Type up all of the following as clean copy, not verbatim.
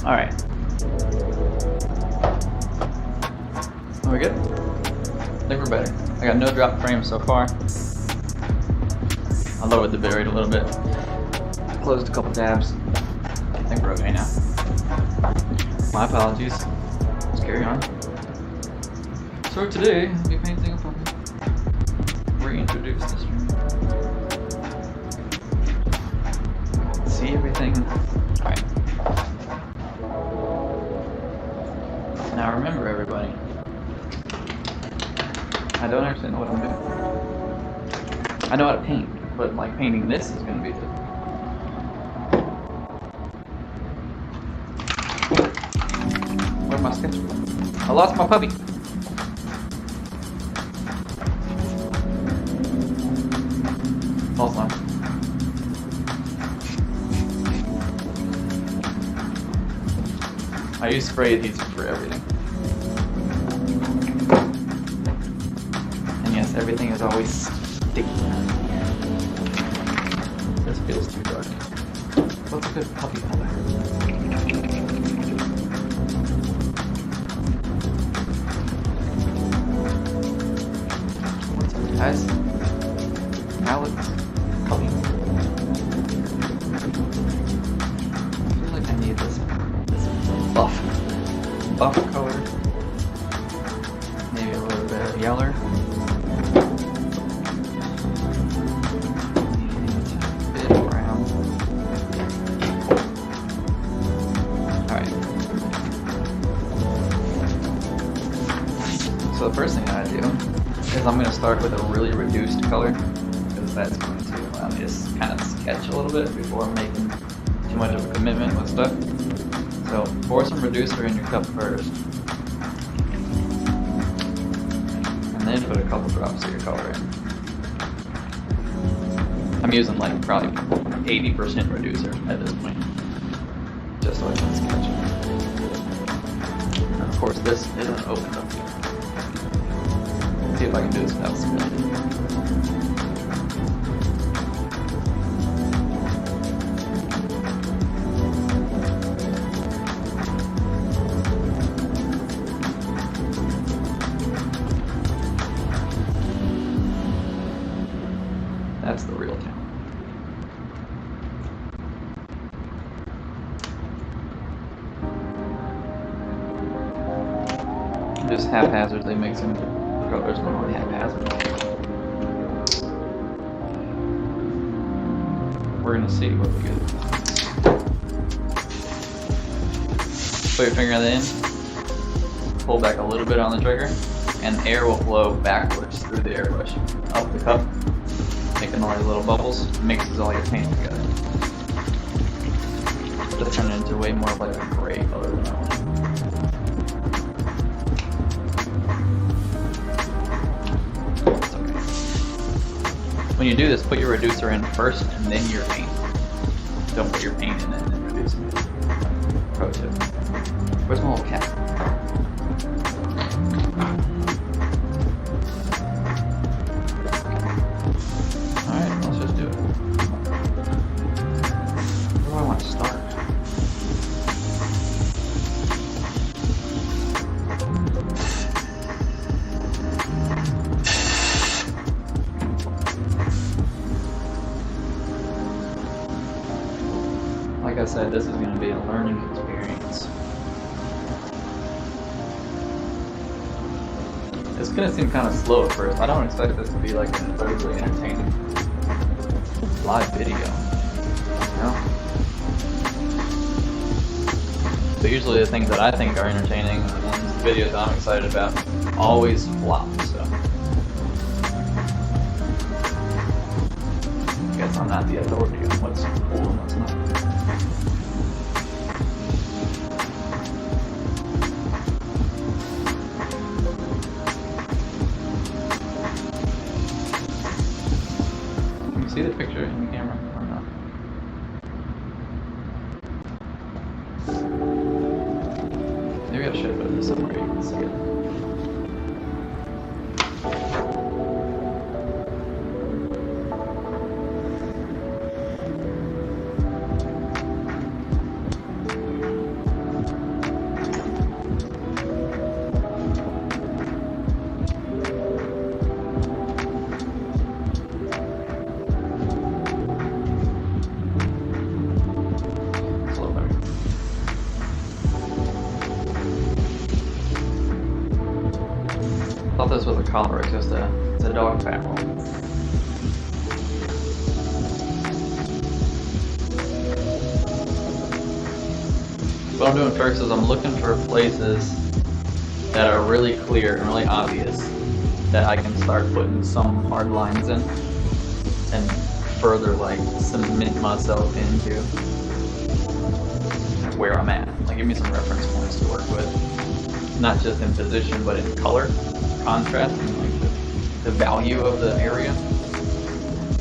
Alright. Are we good? I think we're better. I got no drop frames so far. I lowered the bitrate a little bit. Closed a couple tabs. I think we're okay now. My apologies. Let's carry on. So today, I'll be painting from reintroduce the stream. See everything. Alright. Now remember everybody, I don't actually know what I'm doing. I know how to paint, but like painting this is going to be difficult. Where's my sketchbook? I lost my puppy. False alarm. I use spray adhesive for everything. And yes, everything is always sticky. This feels too dark. What's a good puppy color? What's up, guys? Alex? Puppy. I feel like I need this buff color, maybe a little bit of yellow, a bit of brown. Alright, so the first thing I do is I'm going to start with a really reduced color, because that's going to allow me to kind of sketch a little bit before making too much of a commitment with stuff. So pour some reducer in your cup first, and then put a couple drops of your color in. I'm using like probably 80% reducer at this point, just so I can sketch. And of course this isn't opened up yet. Let's see if I can do this without spilling. That's the real talent. Just haphazardly mixing colors, not really haphazard. We're gonna see what we get. Put your finger in the end, pull back a little bit on the trigger, and air will flow backwards through the airbrush up the cup, making all these little bubbles, mixes all your paint together. Just turn it into way more of like a gray color than I want. It's okay. When you do this, put your reducer in first and then your paint. Don't put your paint in it and introduce it. Pro tip. Where's my little cat? Alright, let's just do it. Where do I want to start? Like I said, this is going to be a learning experience. It's going to seem kind of slow at first. I don't expect this to be like an incredibly entertaining live video, you know? But usually the things that I think are entertaining and the videos I'm excited about always flop, so I guess I'm not the authority on what's cool and what's not. See the picture in the camera or not? Maybe I should put this somewhere you can see it. I thought this was a collar, it's just it's a dog paddle. What I'm doing first is I'm looking for places that are really clear and really obvious that I can start putting some hard lines in and further like cement myself into where I'm at. Like give me some reference points to work with. Not just in position, but in color, contrast, and like the value of the area.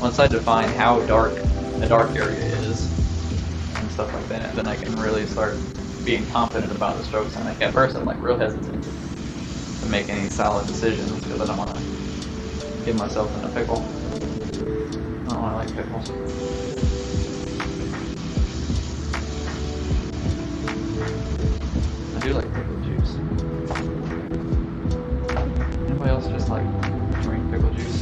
Once I define how dark a dark area is and stuff like that, then I can really start being confident about the strokes I make. At first, I'm like real hesitant to make any solid decisions because I don't want to get myself in a pickle. I don't want to like pickles. I do like pickle juice. Anybody else just like drink pickle juice?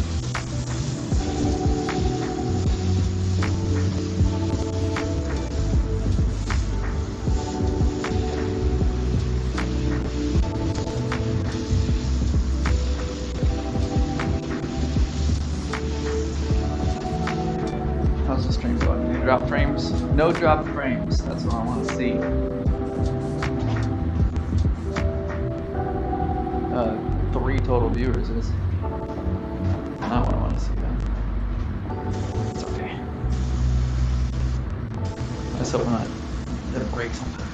How's the stream going? Any drop frames? No drop frames. That's what I want to see. 3 total viewers is not what I want to see, though. It's okay. I just hope I'm not gonna break something.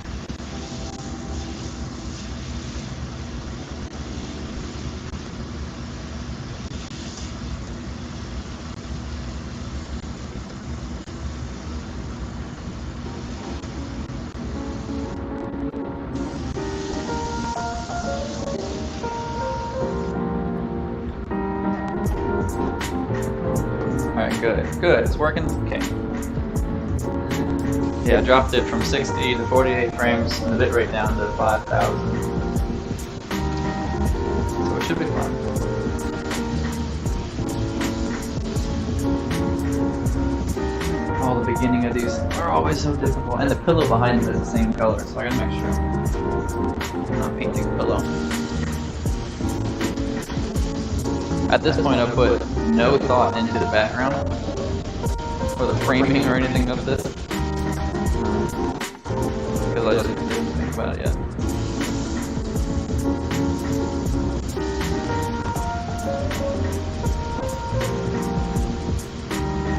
Alright, good, it's working, okay. Yeah, I dropped it from 60 to 48 frames and the bitrate down to 5,000. So it should be fun. Oh, the beginning of these are always so difficult. And the pillow behind them is the same color, so I gotta make sure I'm not painting the pillow. At this point, I put no thought into the background or the framing or anything of this because I just didn't think about it yet.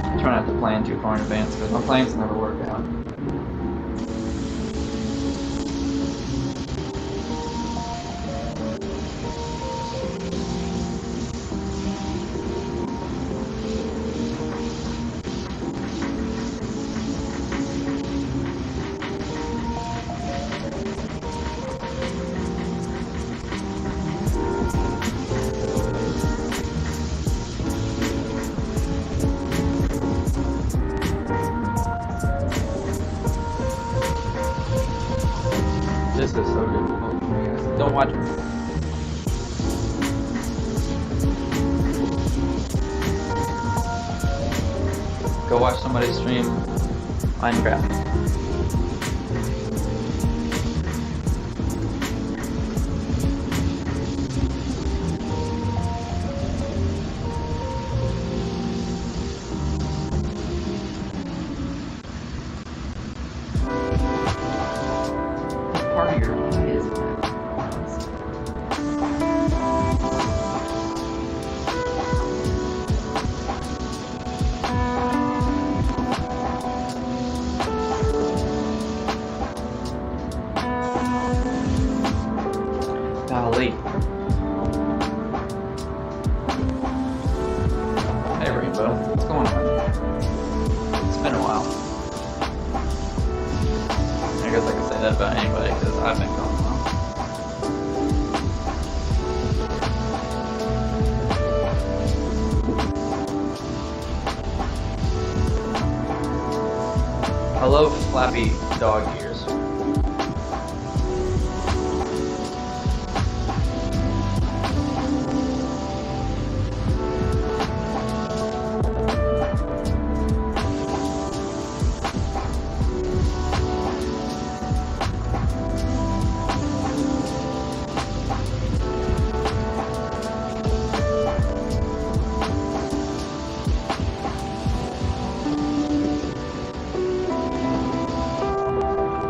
I'm trying not to plan too far in advance because my plans never work out. watching. Go watch somebody stream Minecraft. What part of your eye is that? Golly. Hey Rainbow, what's going on? It's been a while. I guess I can say that about anybody because I've been gone a while. I love flappy dog ears.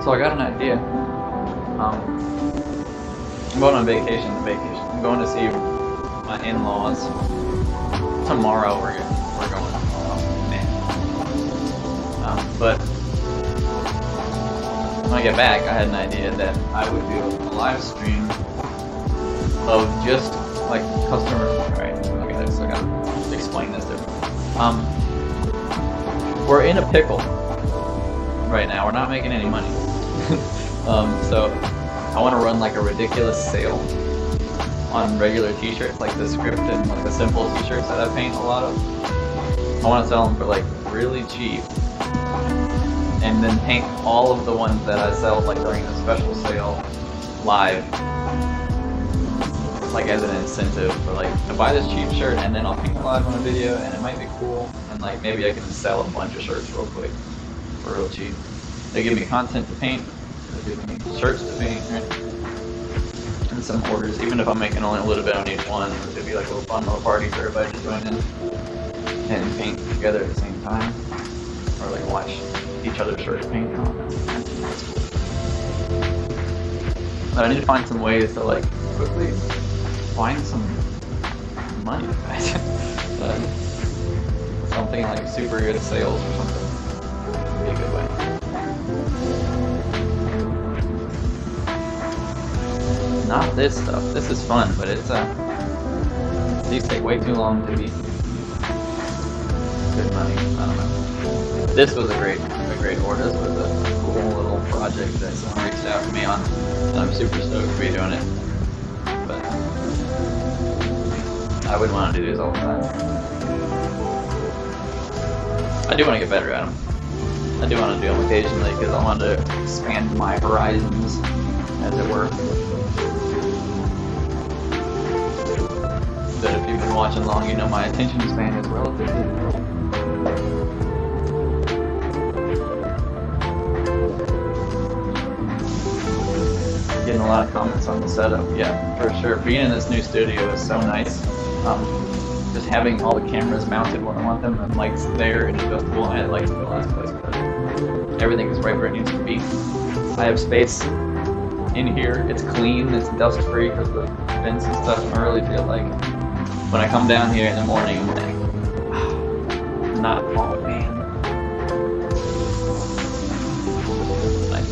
So I got an idea. I'm going on vacation. I'm going to see my in-laws tomorrow. We're going tomorrow, man. But when I get back, I had an idea that I would do a live stream of just like customer. All right, okay, so I gotta explain this differently. We're in a pickle right now. We're not making any money. So I want to run like a ridiculous sale on regular t-shirts, like the script and like the simple t-shirts that I paint a lot of. I want to sell them for like really cheap and then paint all of the ones that I sell like during a special sale live, like as an incentive for like to buy this cheap shirt and then I'll paint it live on a video and it might be cool and like maybe I can sell a bunch of shirts real quick for real cheap. They give me content to paint, they give me shirts to paint, right? And some orders, even if I'm making only a little bit on each one, it would be like a little fun little party for everybody to join in and paint together at the same time. Or like watch each other's shirts paint. But I need to find some ways to like quickly find some money, guys. Something like super good sales or something would be a good way. Not this stuff. This is fun, but it's these take way too long to be good money. I don't know. This was a great order. This was a cool little project that someone reached out to me on, and I'm super stoked to be doing it. But I wouldn't want to do this all the time. I do want to get better at them. I do want to do them occasionally because I want to expand my horizons, as it were. But if you've been watching long, you know my attention span is relatively low. Getting a lot of comments on the setup, yeah, for sure. Being in this new studio is so nice. Just having all the cameras mounted where I want them and lights there and adjustable, and I like to feel this place better. Everything is right where it needs to be. I have space in here. It's clean. It's dust free because of the vents and stuff. I really feel like when I come down here in the morning, I'm like, not all man. Nice.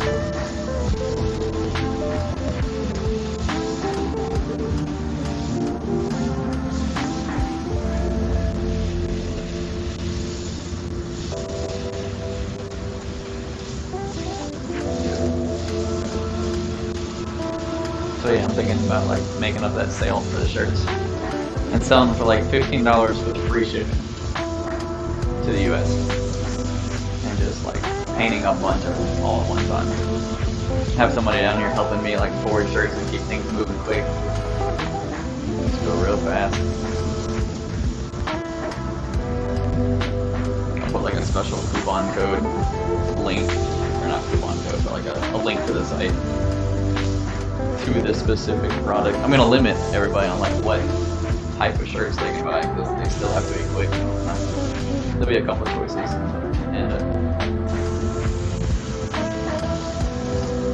So yeah, I'm thinking about like making up that sale for the shirts and selling them for like $15 with free shipping to the US and just like painting a bunch of them all at one time. have somebody down here helping me like forward shirts and keep things moving quick. Let's go real fast. I'll put like a special coupon code link, or not coupon code, but like a link to the site to this specific product. I'm gonna limit everybody on like what type of shirts they can buy because they still have to be quick. There'll be a couple of choices, and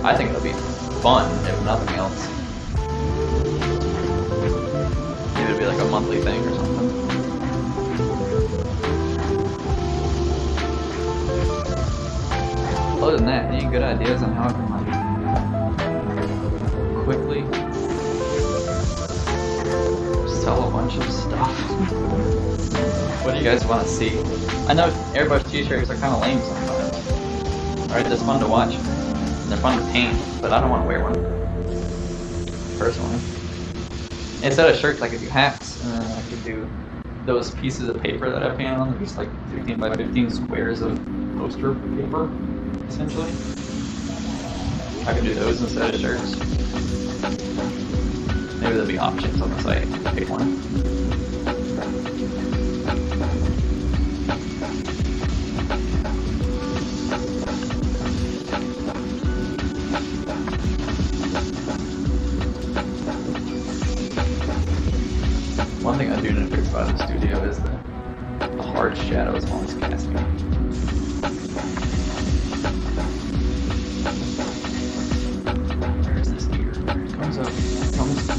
I think it'll be fun if nothing else. Maybe it'll be like a monthly thing or something. Other than that, any good ideas on how I can like quickly sell a bunch of stuff? What do you guys want to see? I know Airbrush t-shirts are kind of lame sometimes. Alright, they're fun to watch. And they're fun to paint, but I don't want to wear one. Personally. Instead of shirts, I could do hats, and then I could do those pieces of paper that I painted on. They're just like 15 by 15 squares of poster paper, essentially. I could do those instead of shirts. Maybe there'll be options on the site. Pick one. One thing I do notice about the studio is the hard shadows while it's casting. Where is this gear? It comes up. It comes down.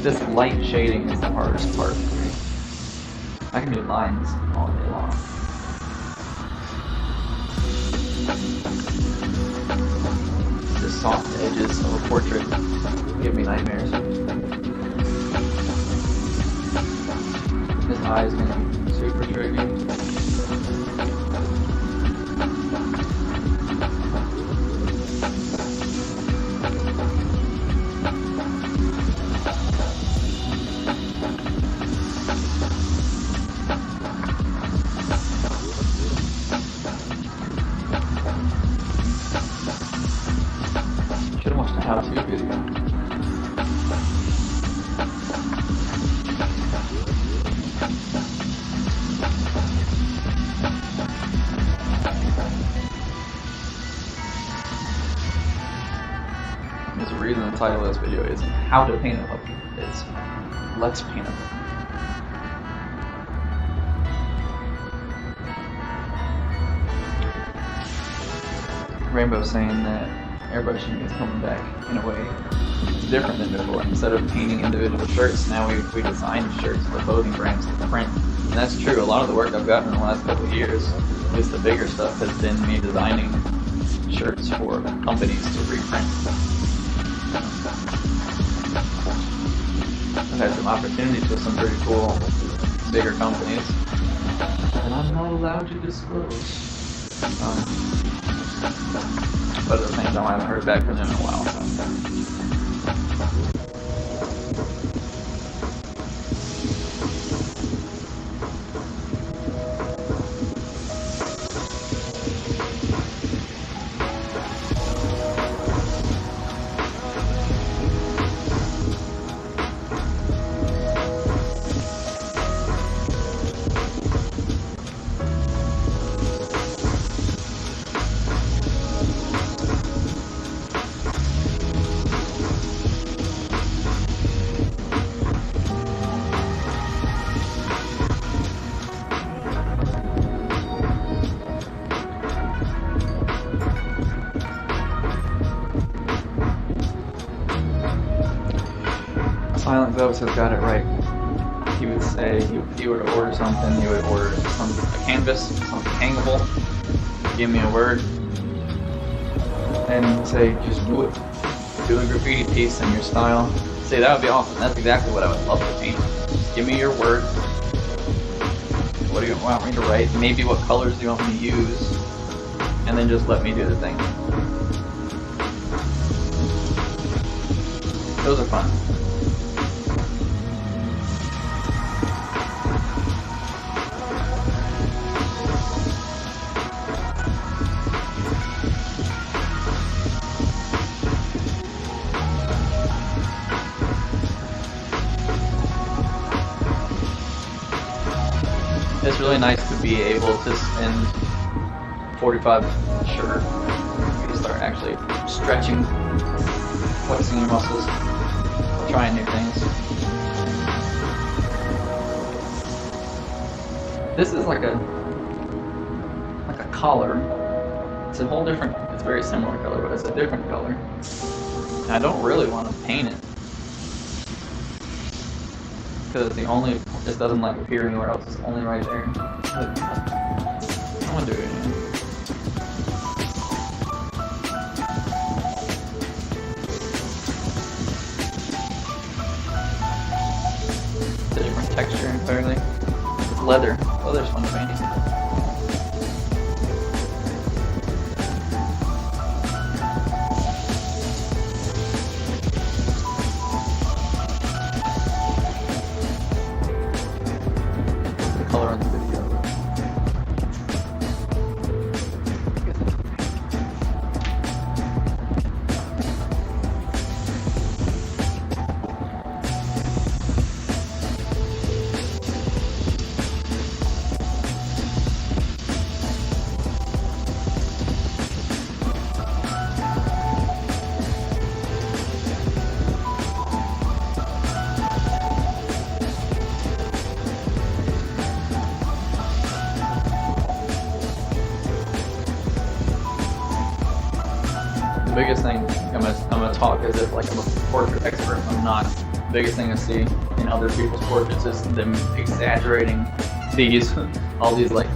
This light shading is the hardest part for me. I can do lines all day long. The soft edges of a portrait give me nightmares. His eye is going to be super tricky. How-to video. There's a reason the title of this video is How to Paint a Puppy. It's Let's Paint a Puppy. Rainbow's saying that airbrushing is coming back in a way different than before. Instead of painting individual shirts, now we design shirts for clothing brands to print. And that's true. A lot of the work I've gotten in the last couple of years, at least the bigger stuff, has been me designing shirts for companies to reprint. I've had some opportunities with some pretty cool bigger companies that I'm not allowed to disclose. But at the same time, I haven't heard back from them in a while, so. Silent Ghost has got it right. He would say, if he were to order something, he would order a canvas, something hangable, give me a word, and say, just do it. Do a graffiti piece in your style. Say, that would be awesome. That's exactly what I would love to paint. Just give me your word. What do you want me to write? Maybe what colors do you want me to use? And then just let me do the thing. Those are fun. it's really nice to be able to spend 45 sure you start actually stretching, flexing your muscles, trying new things. This is like a collar. It's a whole different, it's a very similar color, but it's a different color. And I don't really want to paint it, because it doesn't like appear anywhere else, it's only right there. I'm gonna do it again. It's a different texture entirely. It's leather. Leather's fun to paint. Color on the video. The biggest thing, I'm gonna talk as if like I'm a portrait expert. I'm not. The biggest thing I see in other people's portraits is them exaggerating all these like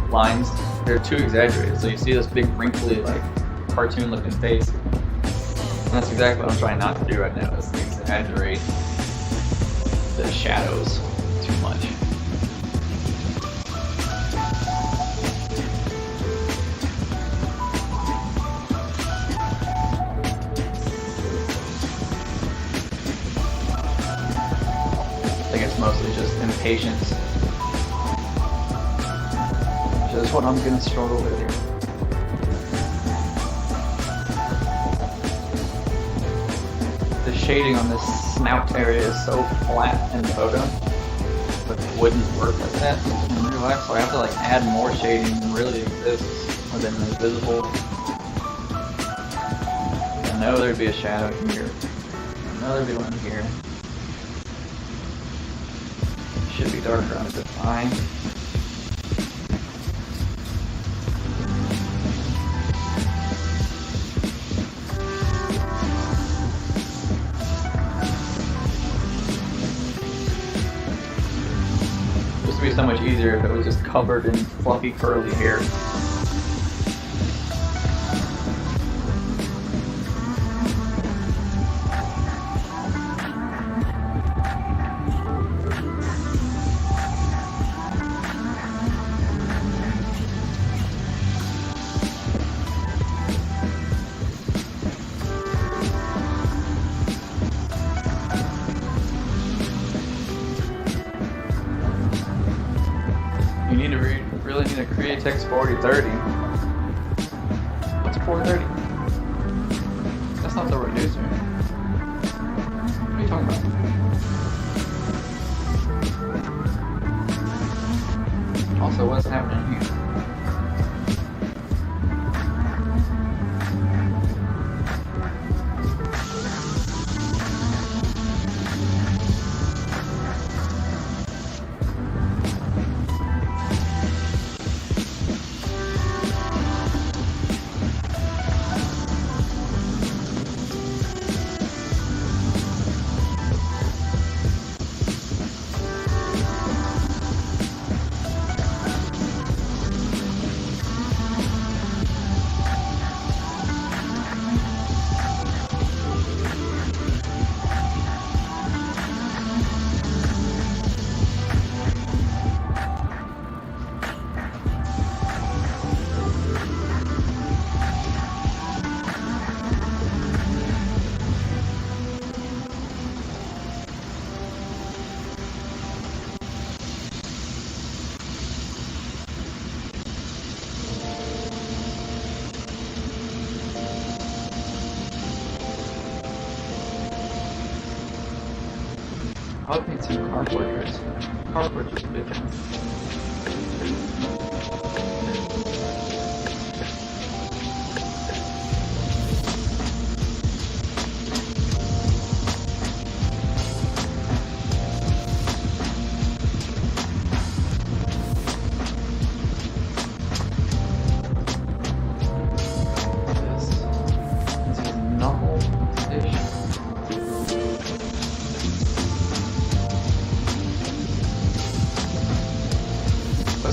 lines. They're too exaggerated. So you see this big wrinkly like cartoon looking face. And that's exactly what I'm trying not to do right now, is exaggerate the shadows too much. I think it's mostly just impatience, which is what I'm gonna struggle with here. The shading on this snout area is so flat in the photo, but it wouldn't work like that in real life, so I have to like add more shading than really exists, or than is visible. I know there'd be a shadow here. I know there'd be one here. Should be darker on the eye. This would be so much easier if it was just covered in fluffy curly hair. You need to really need to create text 4030. What's 430? That's not the reducer. What are you talking about? Also, what's happening here? I would paint some car portraits. Car portraits would be fun.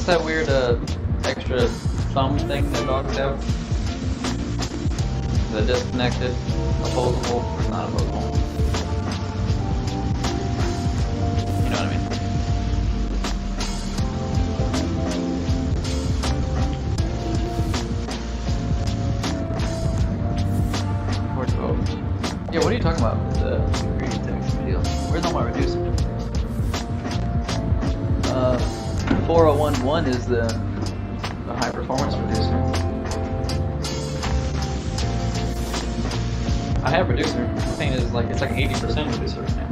that weird extra thumb thing that dogs have? The disconnected, opposable, or not opposable? You know what I mean? Yeah, what are you talking about with the green text deal? Where's all my reducer? 4011 is the high performance reducer. I have reducer. The thing is it's like 80% reducer right now.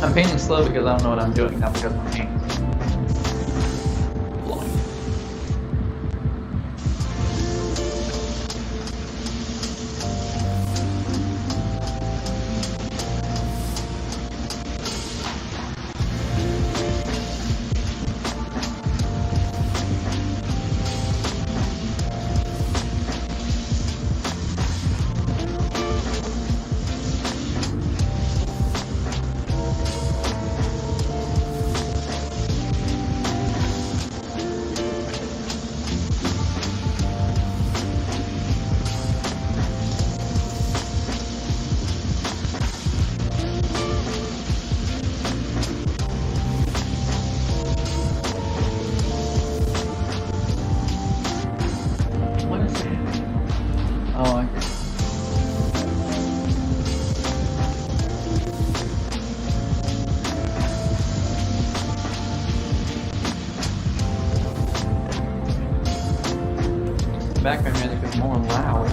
I'm painting slow because I don't know what I'm doing, not because my paint is blowing. Background music is more loud.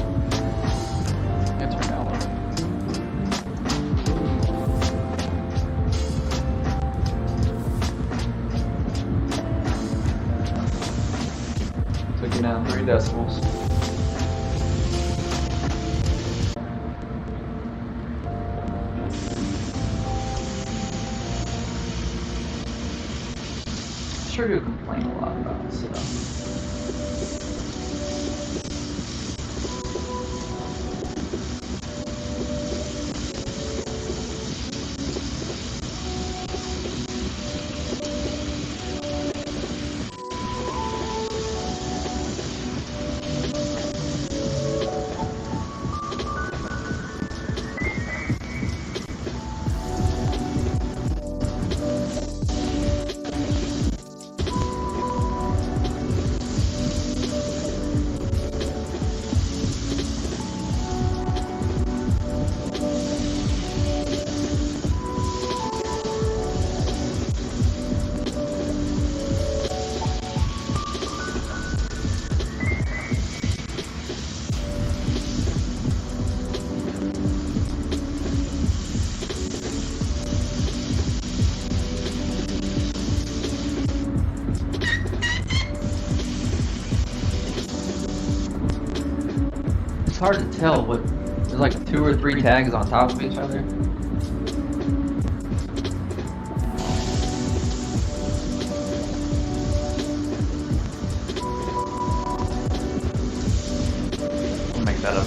It's loud. Took you down 3 decibels. I'm sure you complain a lot about this stuff. It's hard to tell what there's like 2 or 3 tags on top of each other. I'll make that up.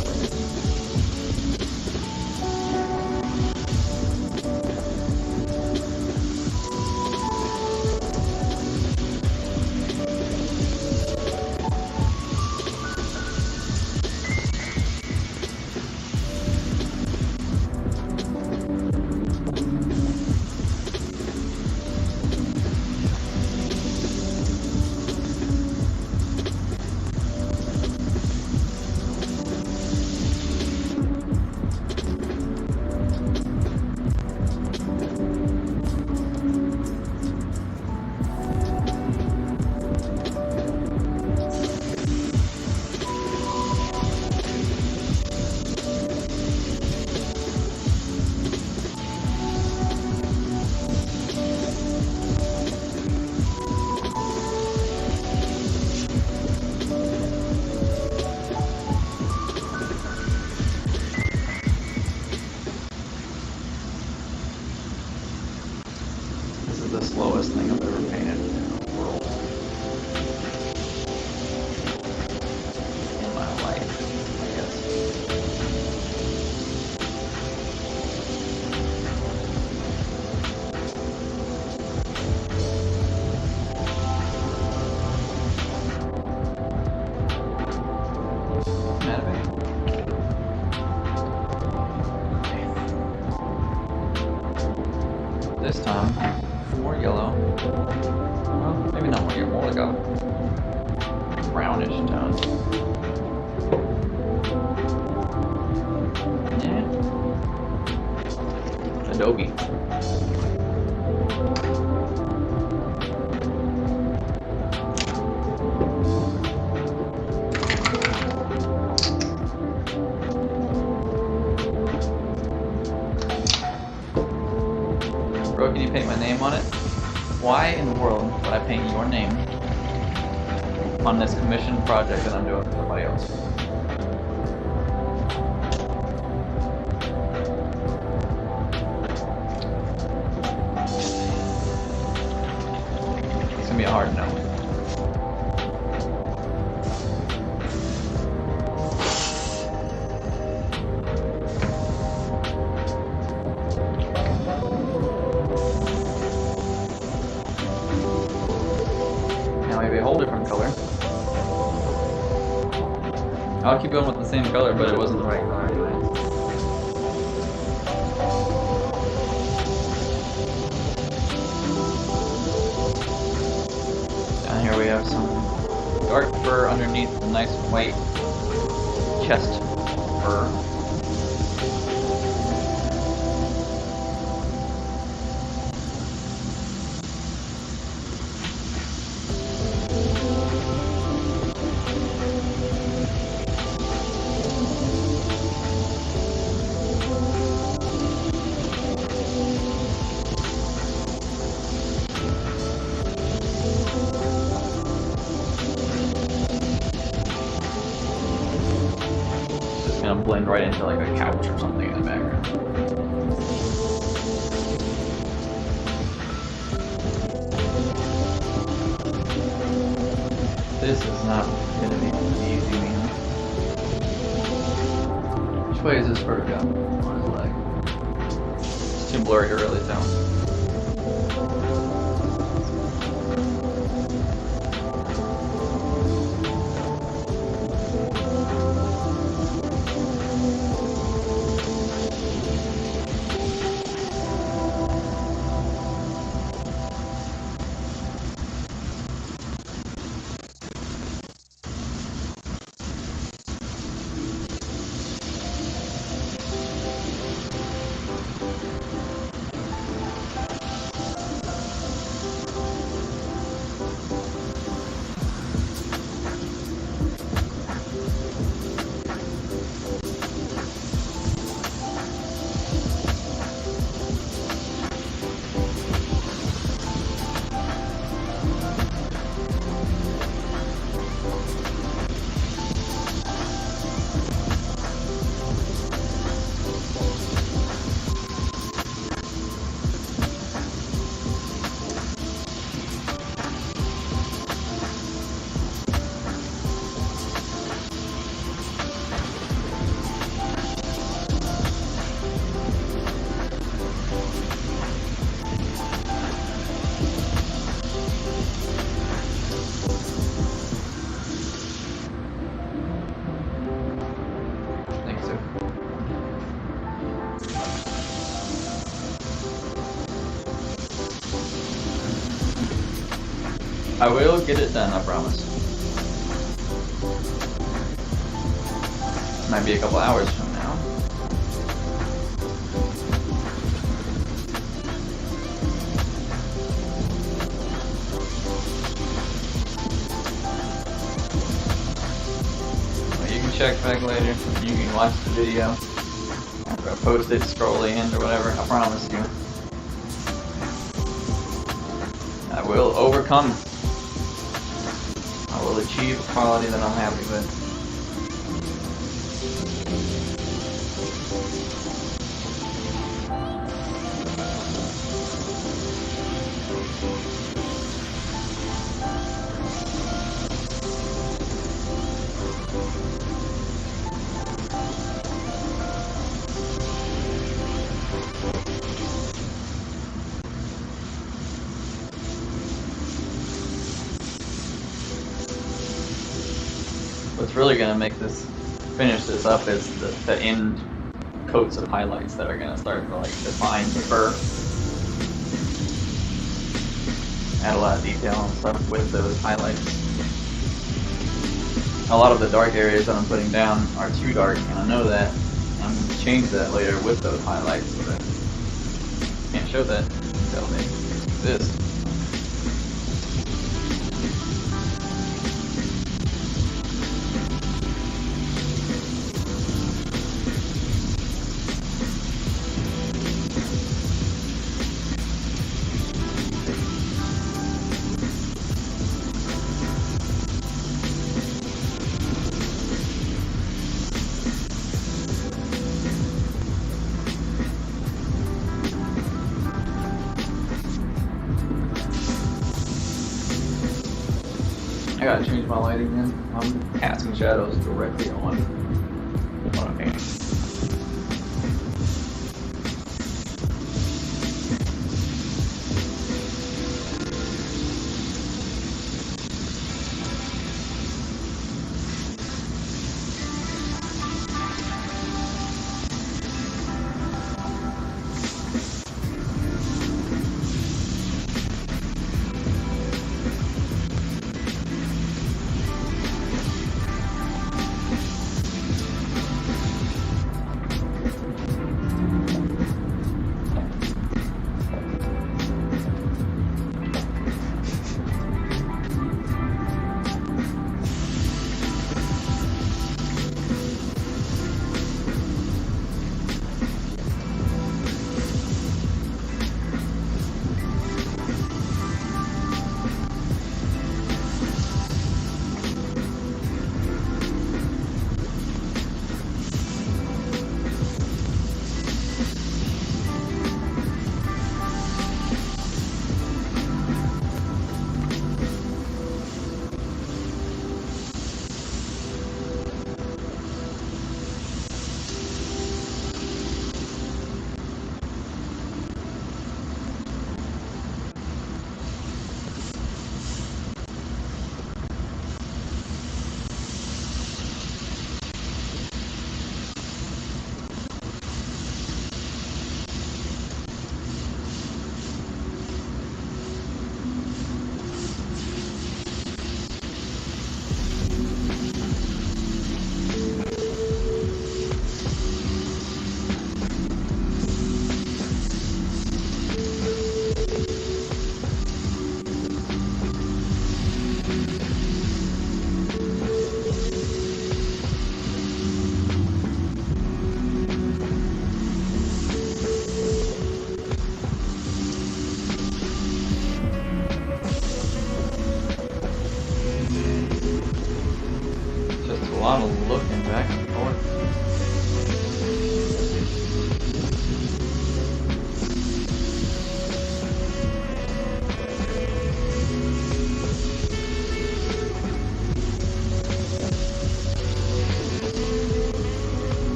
The slowest thing I've ever painted in the world. In my life, I guess. this time, more yellow. Well, maybe not more yellow, more like a brownish tone. Yeah. Adobe. Bro, can you paint my name on it? Why in the world would I paint your name on this commissioned project that I'm doing with somebody else? It's gonna be a hard no. Maybe a whole different color. I'll keep going with the same color, but it wasn't the right color anyway. Down here we have some dark fur underneath the nice white chest fur. Gonna blend right into like a couch or something in the background. This is not gonna be easy, man. Which way is this bird go? On his leg. It's too blurry to really tell. I will get it done, I promise. Might be a couple hours from now. Well, you can check back later. You can watch the video after I post it, scroll in or whatever. I promise you. I will overcome. I will achieve a quality that I'm happy with. What's really going to make this, finish this up is the end coats of highlights that are going to start to like define the fur. add a lot of detail and stuff with those highlights. A lot of the dark areas that I'm putting down are too dark, and I know that. I'm going to change that later with those highlights so that I can't show that until they exist. I gotta change my lighting again. I'm casting shadows directly on what I'm painting.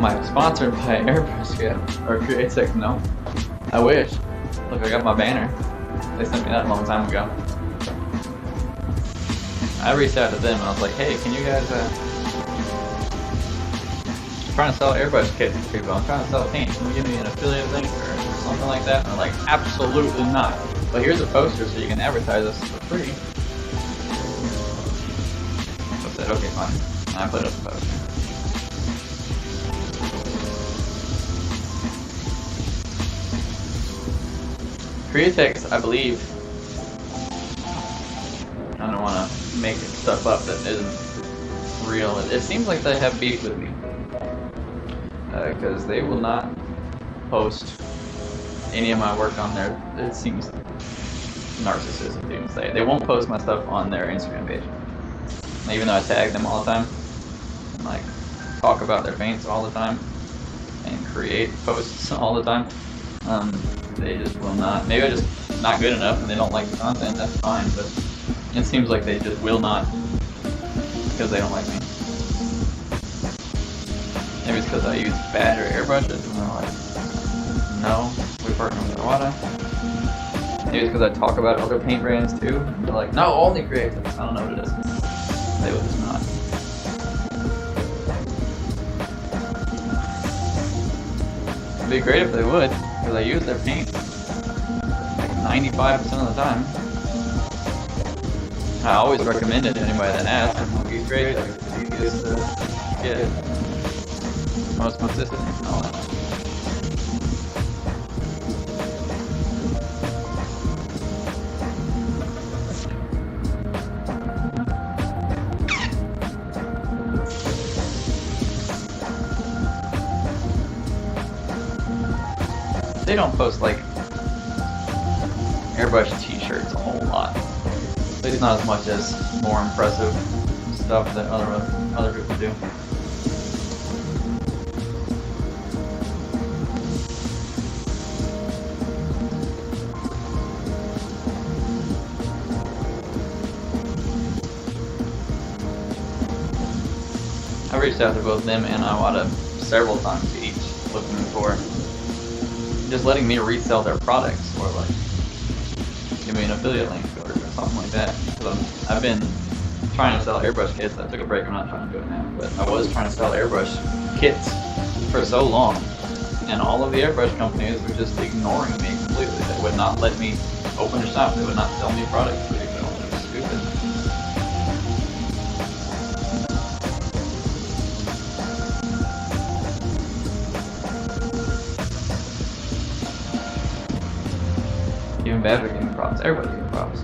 am I sponsored by Airbrush yet? Or Createch? No. I wish. Look, I got my banner. They sent me that a long time ago. I reached out to them and I was like, hey, can you guys, I'm trying to sell Airbrush kits to people. I'm trying to sell paint. Can you give me an affiliate link or something like that? And they're like, absolutely not. But here's a poster so you can advertise us for free. So I said, okay, fine. And I put up the poster. Createx, I believe, I don't want to make stuff up that isn't real. It seems like they have beef with me. Because they will not post any of my work on there. It seems narcissistic to even say. They won't post my stuff on their Instagram page. Even though I tag them all the time. And like talk about their paints all the time. And create posts all the time. They just will not. Maybe I'm just not good enough and they don't like the content, that's fine, but it seems like they just will not because they don't like me. Maybe it's because I use badger airbrushes and they're like, no, we partner with Iwata. Maybe it's because I talk about other paint brands too. And they're like, no, only Creative. I don't know what it is. They will just not. It'd be great if they would, because I use their paint like 95% of the time. I always recommend it to anybody that asks. He's great, like, the easiest to get, most consistent and all that. They don't post like Airbrush t-shirts a whole lot. At least not as much as more impressive stuff that other people do. I reached out to both them and Iwata several times each, looking for just letting me resell their products, or like give me an affiliate link or something like that. Because I've been trying to sell airbrush kits. I took a break. I'm not trying to do it now, but I was trying to sell airbrush kits for so long, and all of the airbrush companies were just ignoring me completely. They would not let me open a shop. They would not sell me products. It was stupid. Even better getting props. Everybody's getting props.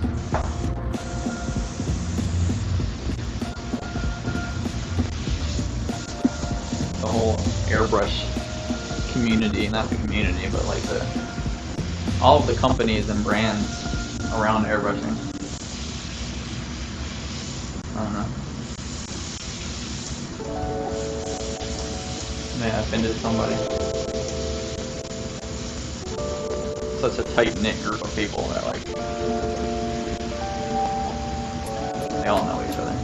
The whole airbrush community, not the community, but like all of the companies and brands around airbrushing. I don't know. May I offended somebody. Such a tight-knit group of people that like they all know each other.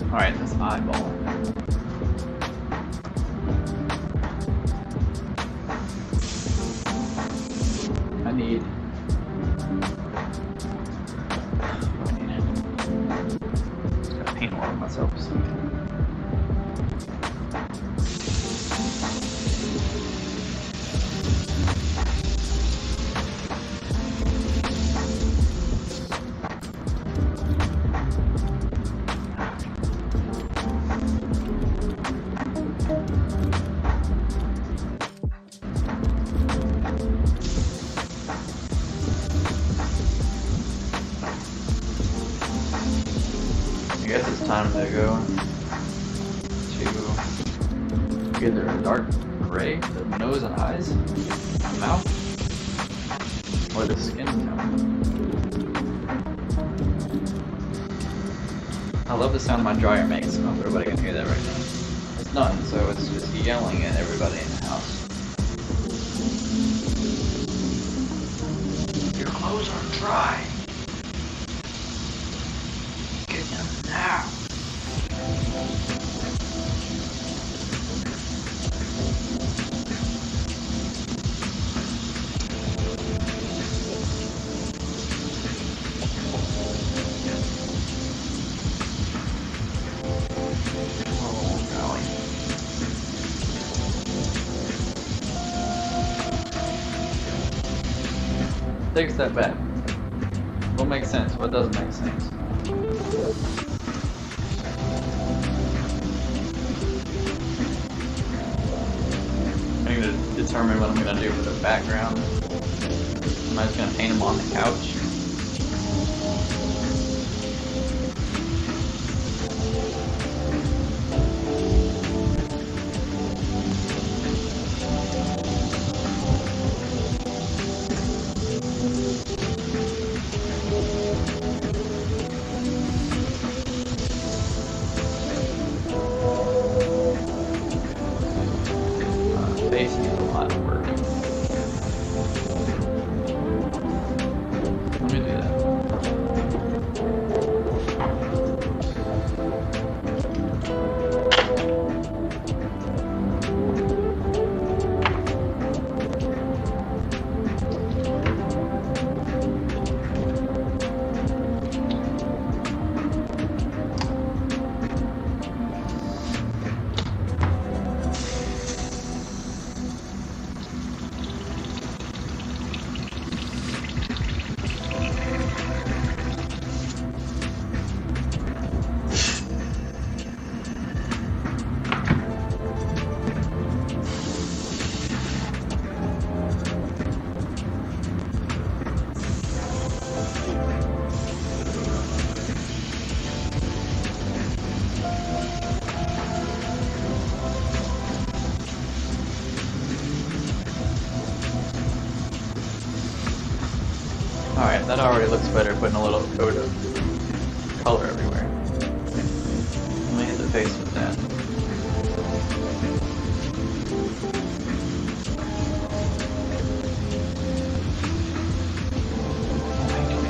Alright, this eyeball. I need... Just gotta paint all of myself. So. I guess it's time to go to either a dark gray, the nose and eyes, mouth, or the skin tone. I love the sound my dryer makes. I don't know if everybody can hear that right now. It's none, so it's just yelling at everybody in the house. Your clothes are dry. Get them now. Oh, golly. Take a step back. What makes sense? What doesn't make sense? I need to determine what I'm going to do for the background. Am I just going to paint them on the couch? Face needs a lot of work. Let me do that. Alright, that already looks better, putting a little coat of color everywhere. Let me hit the face with that.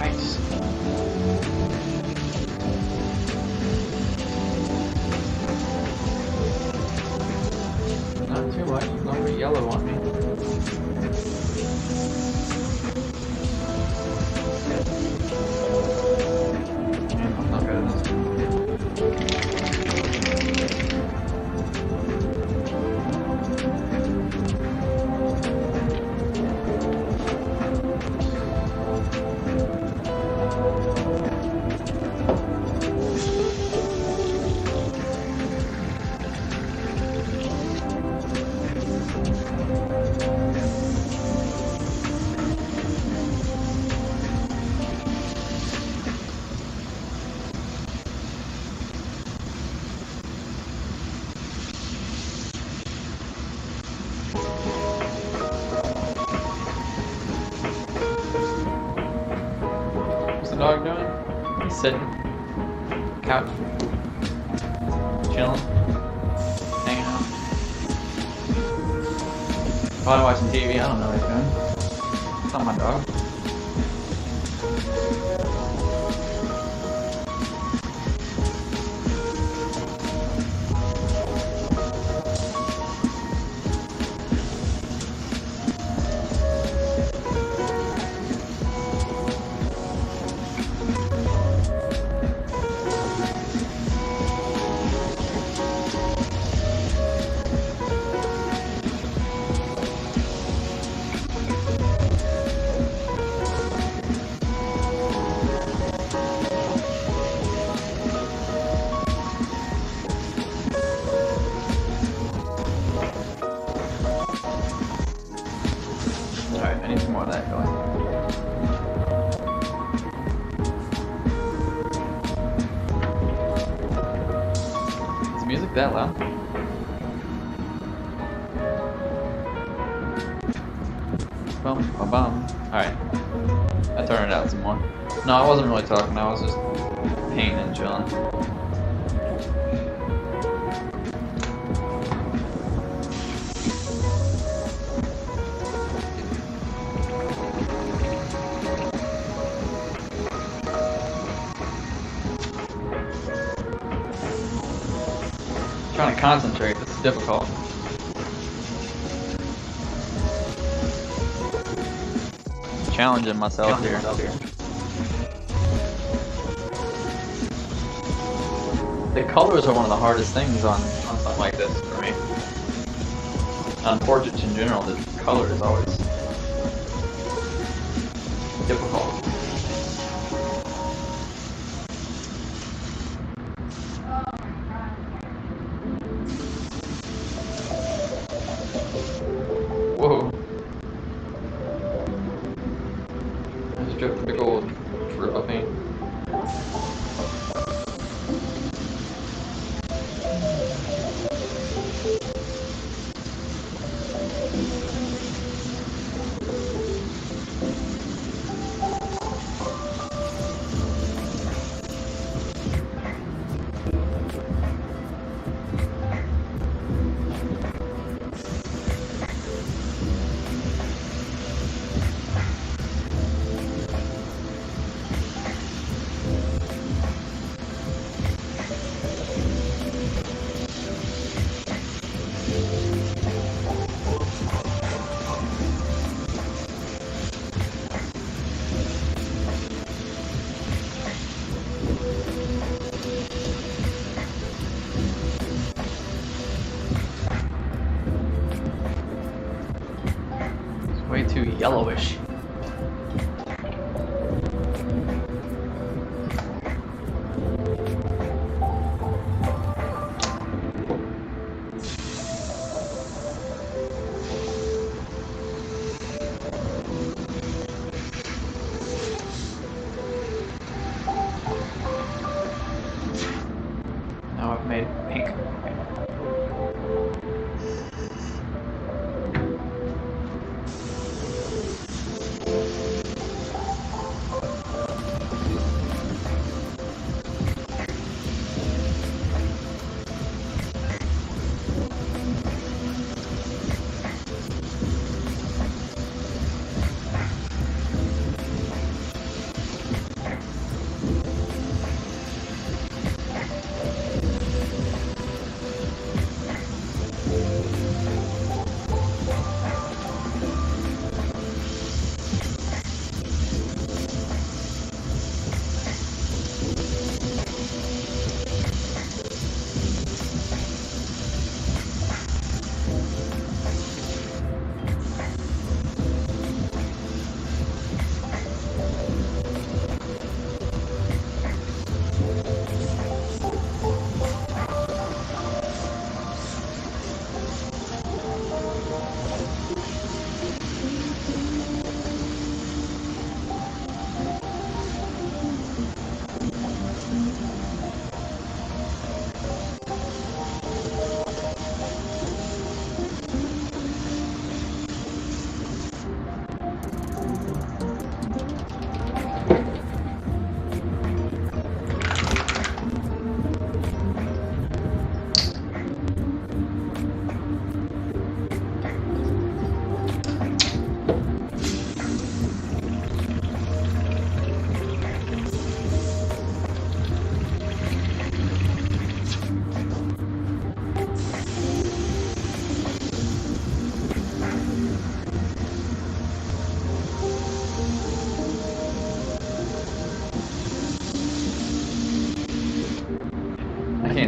Nice. yellow on me. Yeah, I'm not good at this. Dog doing? He's sitting, couch, chilling, hanging out, probably watching TV. I don't know what he's doing. It's not my dog. Alright, I need some more of that going. Is the music that loud? Bum, bum, bum. Alright. I turned it out some more. No, I wasn't really talking, I was just painting and chilling. Trying to concentrate, it's difficult. Challenging myself here. The colors are one of the hardest things on something like this for me. On portraits in general, the color is always difficult. Whoa. I just dripped a big old drip of paint. Way too yellowish. Now I've made it pink.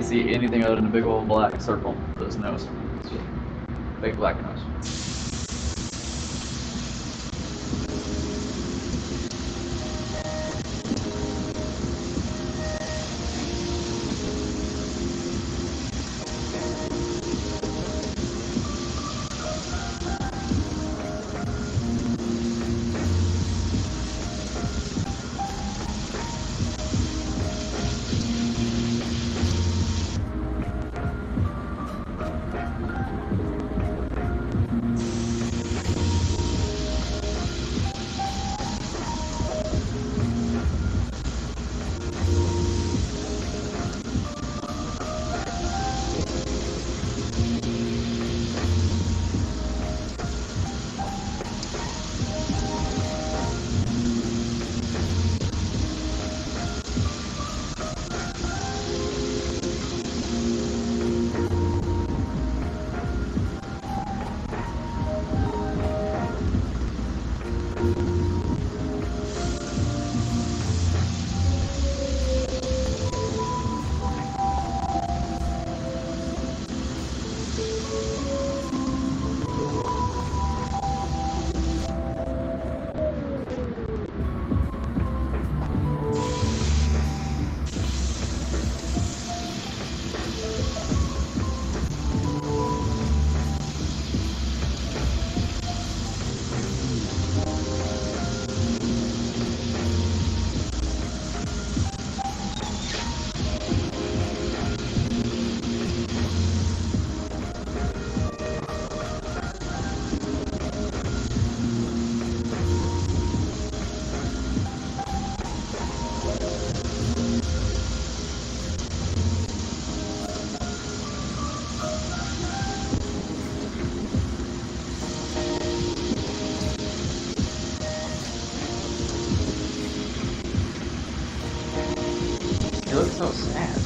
see anything other than a big old black circle for this nose. It's just a big black nose. He looks so sad.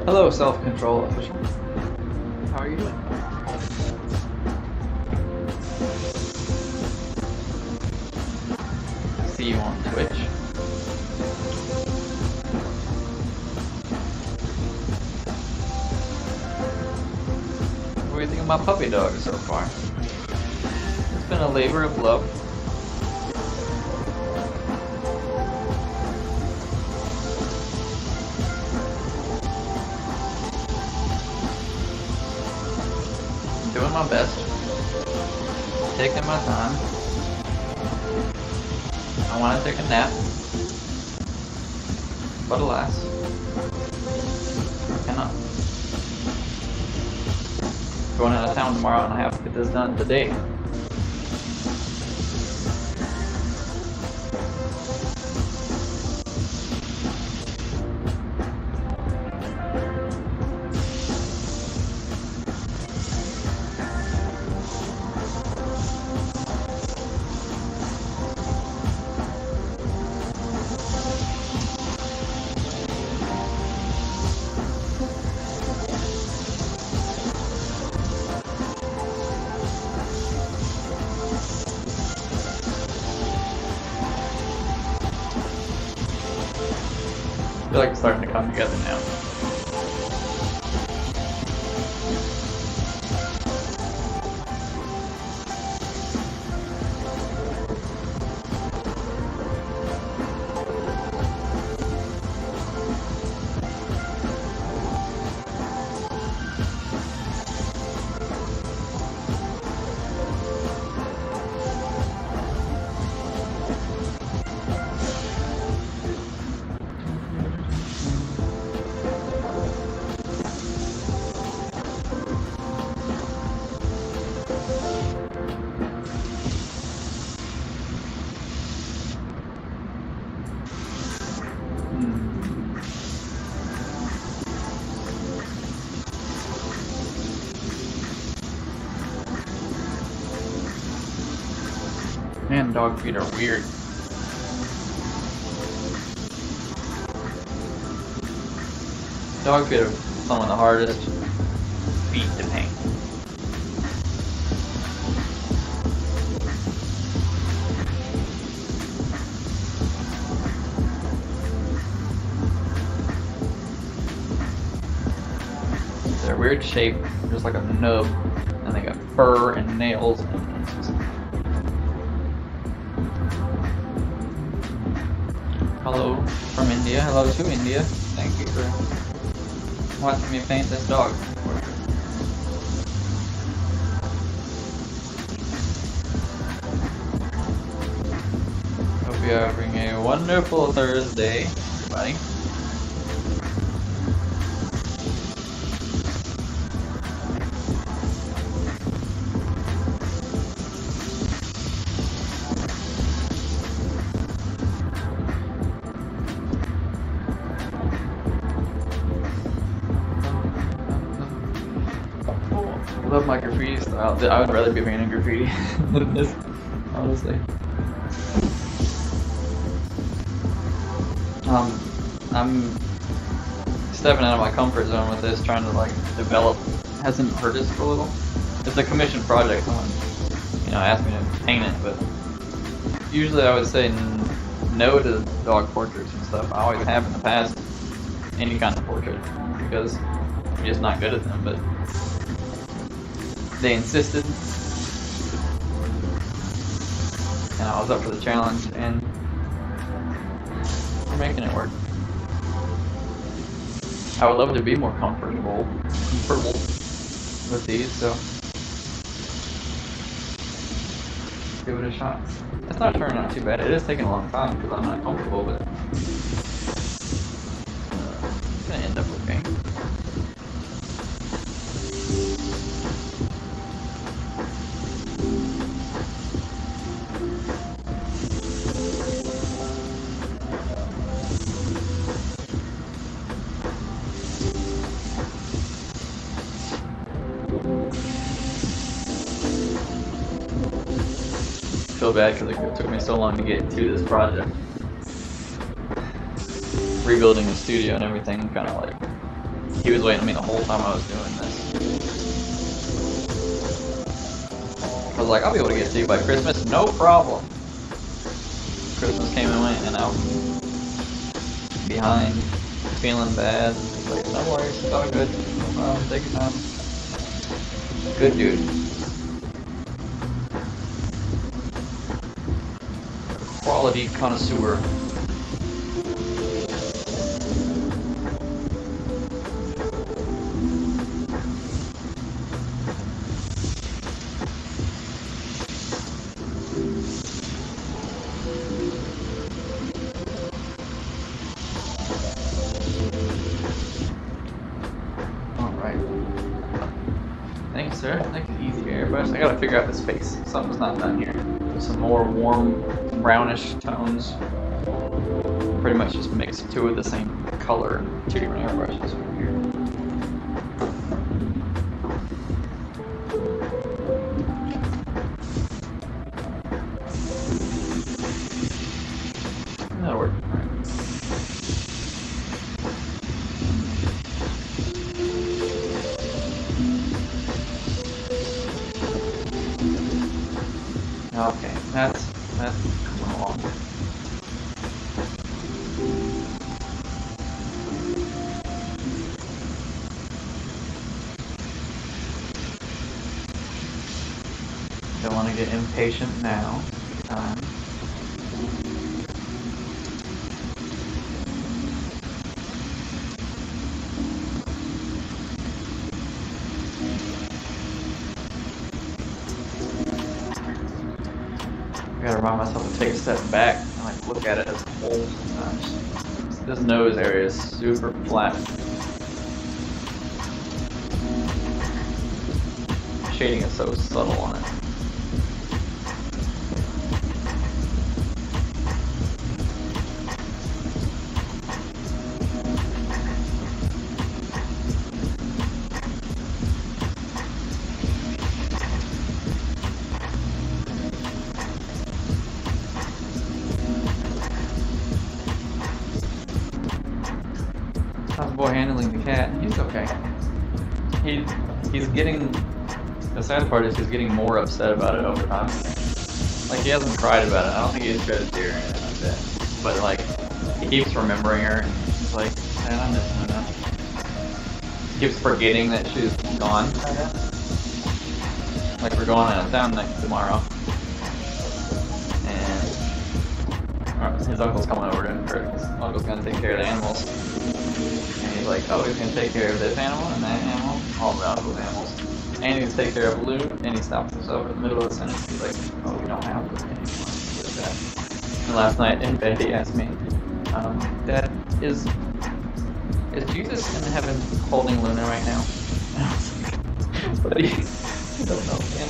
Hello, Self-Control Official. How are you doing? I see you on Twitch. What do you think of my puppy dog so far? It's been a labor of love. Doing my best, taking my time. I want to take a nap, but alas, I cannot. Going out of town tomorrow and I have to get this done today. I feel like it's starting to come together now. Man, dog feet are weird. Dog feet are some of the hardest feet to paint. They're weird shape, just like a nub, and they got fur and nails. And it's just... Hello from India. Hello to India. Thank you for watching me paint this dog. Hope you're having a wonderful Thursday, everybody. I love my graffiti style. I would rather be painting graffiti than this, honestly. I'm stepping out of my comfort zone with this, trying to like develop as an artist for a little. It's a commissioned project. Someone, asked me to paint it, but usually I would say no to dog portraits and stuff. I always have in the past, any kind of portrait, because I'm just not good at them. But they insisted, and I was up for the challenge, and we're making it work. I would love to be more comfortable with these, so give it a shot. It's not turning out too bad. It is taking a long time because I'm not comfortable with it. It's gonna end up okay. Feel bad because it took me so long to get to this project. Rebuilding the studio and everything kind of like He was waiting on me the whole time I was doing this. I was like, I'll be able to get to you by Christmas, no problem. Christmas came and went, and I'm behind, feeling bad. He's like, no worries, it's all good. No problem, take your time. Good dude. Quality connoisseur. Thanks, sir. Thank you, easy airbrush. I gotta figure out this face. Something's not done here. There's some more warm, brownish tones. Pretty much just mixed two of the same color in two different airbrushes over here. That'll work. Okay, that's coming along. Don't want to get impatient now. I gotta remind myself to take a step back and like look at it as a whole sometimes. This nose area is super flat. Shading is so subtle on it. How's the boy handling the cat? He's okay. He's getting, the sad part is he's getting more upset about it over time. Like, he hasn't cried about it. I don't think he's shed a tear or anything like that. But like, he keeps remembering her and he's like, man, I miss her now. He keeps forgetting that she's gone, I guess. Like, we're going out of town tomorrow. And his uncle's coming over to him. His uncle's gonna take care of the animals. And he's like, oh, he's gonna take care of this animal and that animal, all the uncle's animals. And he's gonna take care of Lou, and he stops himself in the middle of the sentence. He's like, oh, we don't have Lou anymore. With that. And last night in bed he asked me, Dad, is Jesus in heaven holding Luna right now? And I was like, buddy, I don't know, man.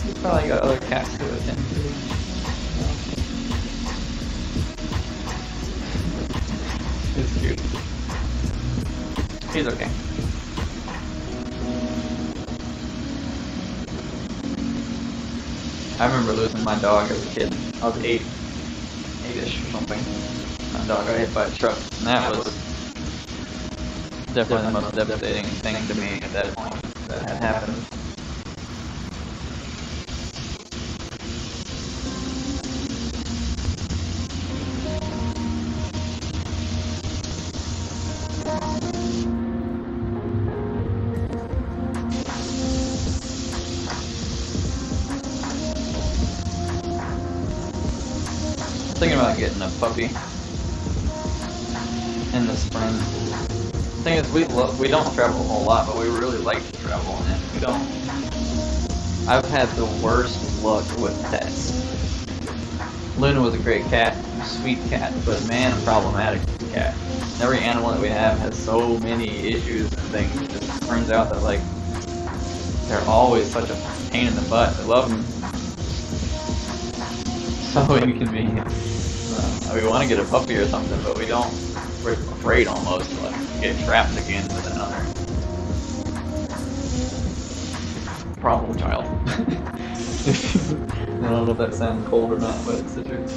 He's probably got other cats to attend to. It's cute. He's okay. I remember losing my dog as a kid. I was 8-ish or something. My dog got hit by a truck, and that was definitely the most devastating thing to me at that point that had happened. Thinking about getting a puppy in the spring. The thing is, we don't travel a whole lot, but we really like to travel, and we don't. I've had the worst luck with pets. Luna was a great cat, sweet cat, but man, problematic cat. Every animal that we have has so many issues and things. It just turns out that like they're always such a pain in the butt. I love them. So inconvenient. We want to get a puppy or something, but we don't. We're afraid almost to like get trapped again with another problem child. I don't know if that sounds cold or not, but it's the truth.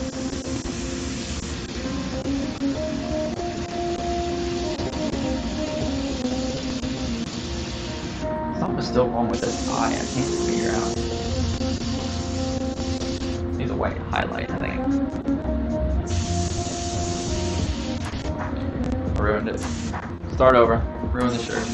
still wrong with this eye? I can't figure out. Needs a white highlight, I think. I ruined it. Start over. Ruin the shirt.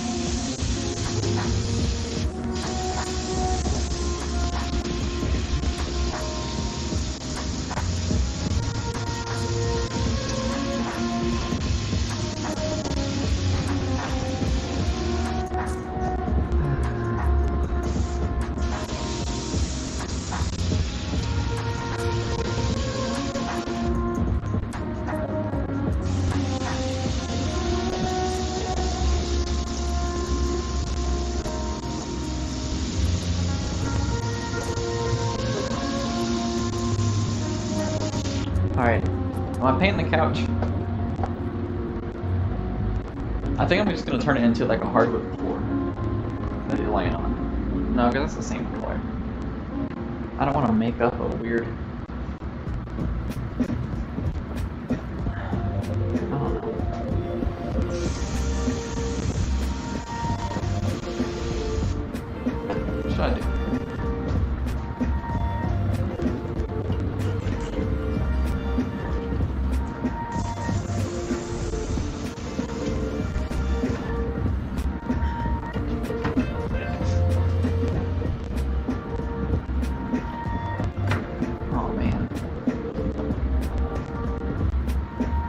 Alright, am I painting the couch? I think I'm just gonna turn it into like a hardwood floor that you're laying on. No, because that's the same color. I don't want to make up a weird... I don't know. What should I do?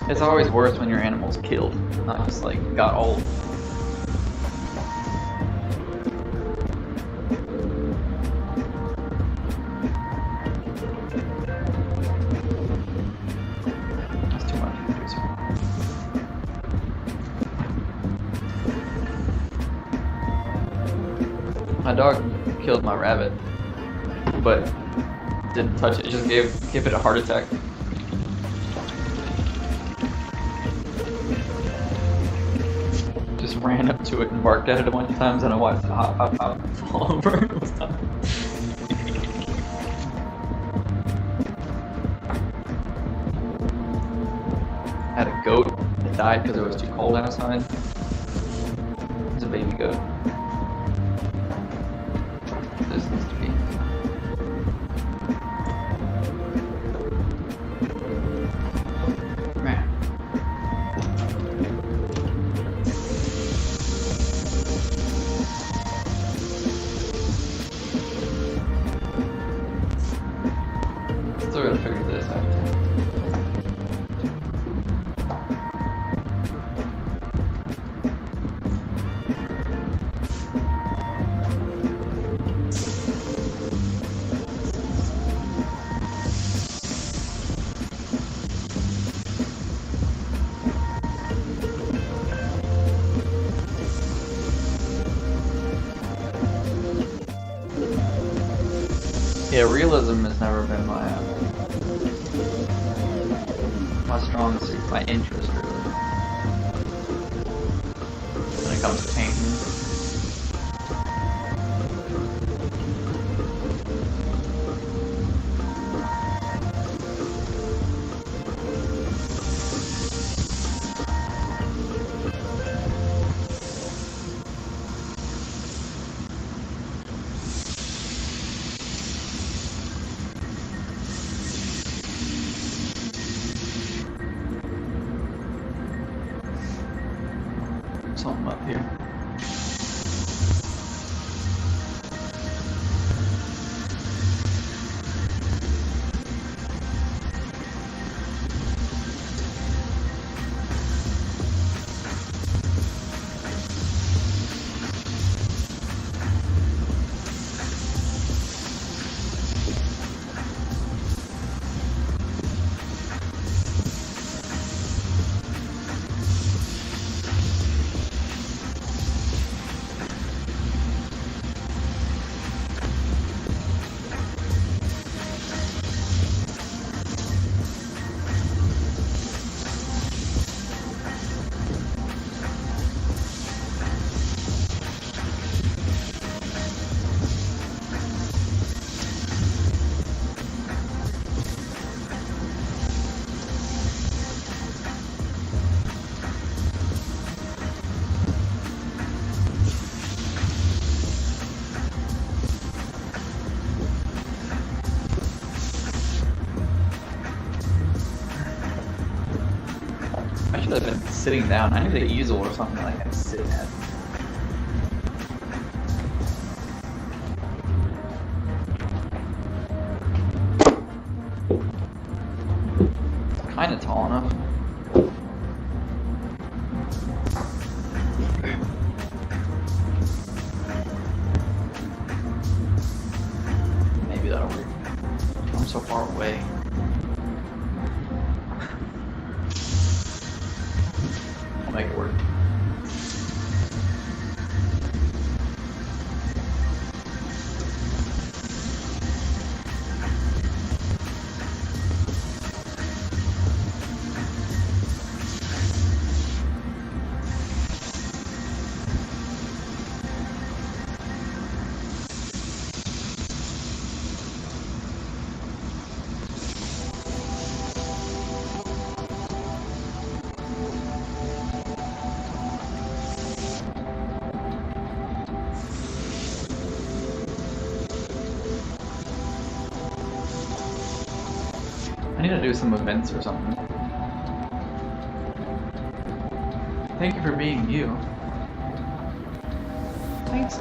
It's always worse when your animal's killed, not just like got old. That's too much. My dog killed my rabbit, but didn't touch it. It just gave it a heart attack. Ran up to it and barked at it a bunch of times, and I watched it hop, fall over. It was done. I had a goat that died because it was too cold outside. It was a baby goat. This needs to be. Man. Still gotta figure this out. Yeah, realism has never been my strong suit, my interest really, when it comes to painting. Something up here. should have been sitting down. I need an easel or something that I can sit at. Kind of tall enough. Maybe that'll work. I'm so far away. I'll make it work. I need to do some events or something. Thank you for being you. Thanks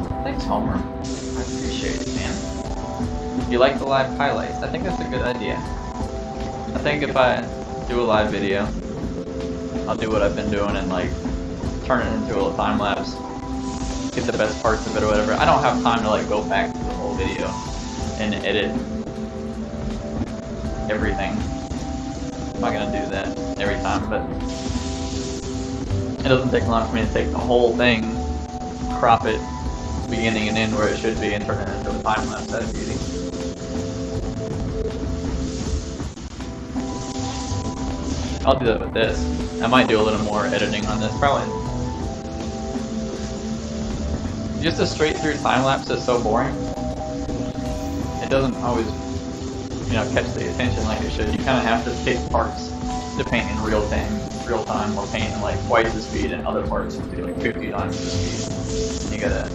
Homer. I appreciate it, man. You like the live highlights? I think that's a good idea. I think if I do a live video, I'll do what I've been doing and like turn it into a time lapse. Get the best parts of it or whatever. I don't have time to like go back to the whole video and edit everything. I'm not gonna do that every time, but it doesn't take long for me to take the whole thing, crop it, beginning and end where it should be, and turn it into a time lapse. That's easy. I'll do that with this. I might do a little more editing on this, probably. Just a straight through time lapse is so boring. It doesn't always, catch the attention like it should. You kind of have to pick parts to paint in real time, or paint in like twice the speed, and other parts to do like 50 times the speed. You gotta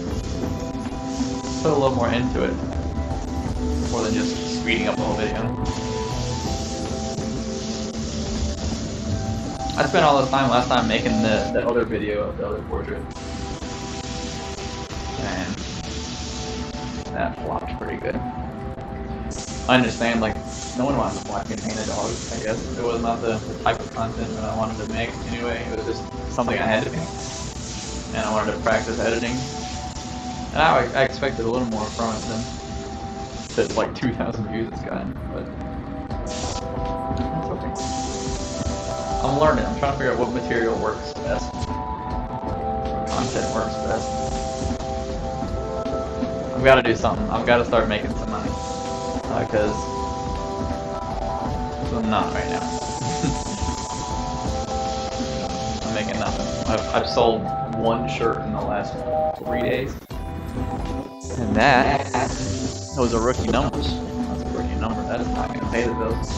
put a little more into it, more than just speeding up the whole video. I spent all this time last time making the other video of the other portrait, and that flopped pretty good. I understand, like, no one wants to watch me paint a dog, I guess. It was not the type of content that I wanted to make anyway. It was just something I had to paint. And I wanted to practice editing. And I expected a little more from it than the, like, 2,000 views it's gotten. But it's okay. I'm learning. I'm trying to figure out what material works best. What content works best. I've got to do something. I've got to start making some money. Because I'm not right now. I'm making nothing. I've sold one shirt in the last 3 days, and those are rookie numbers. That's a rookie number. That is not going to pay the bills.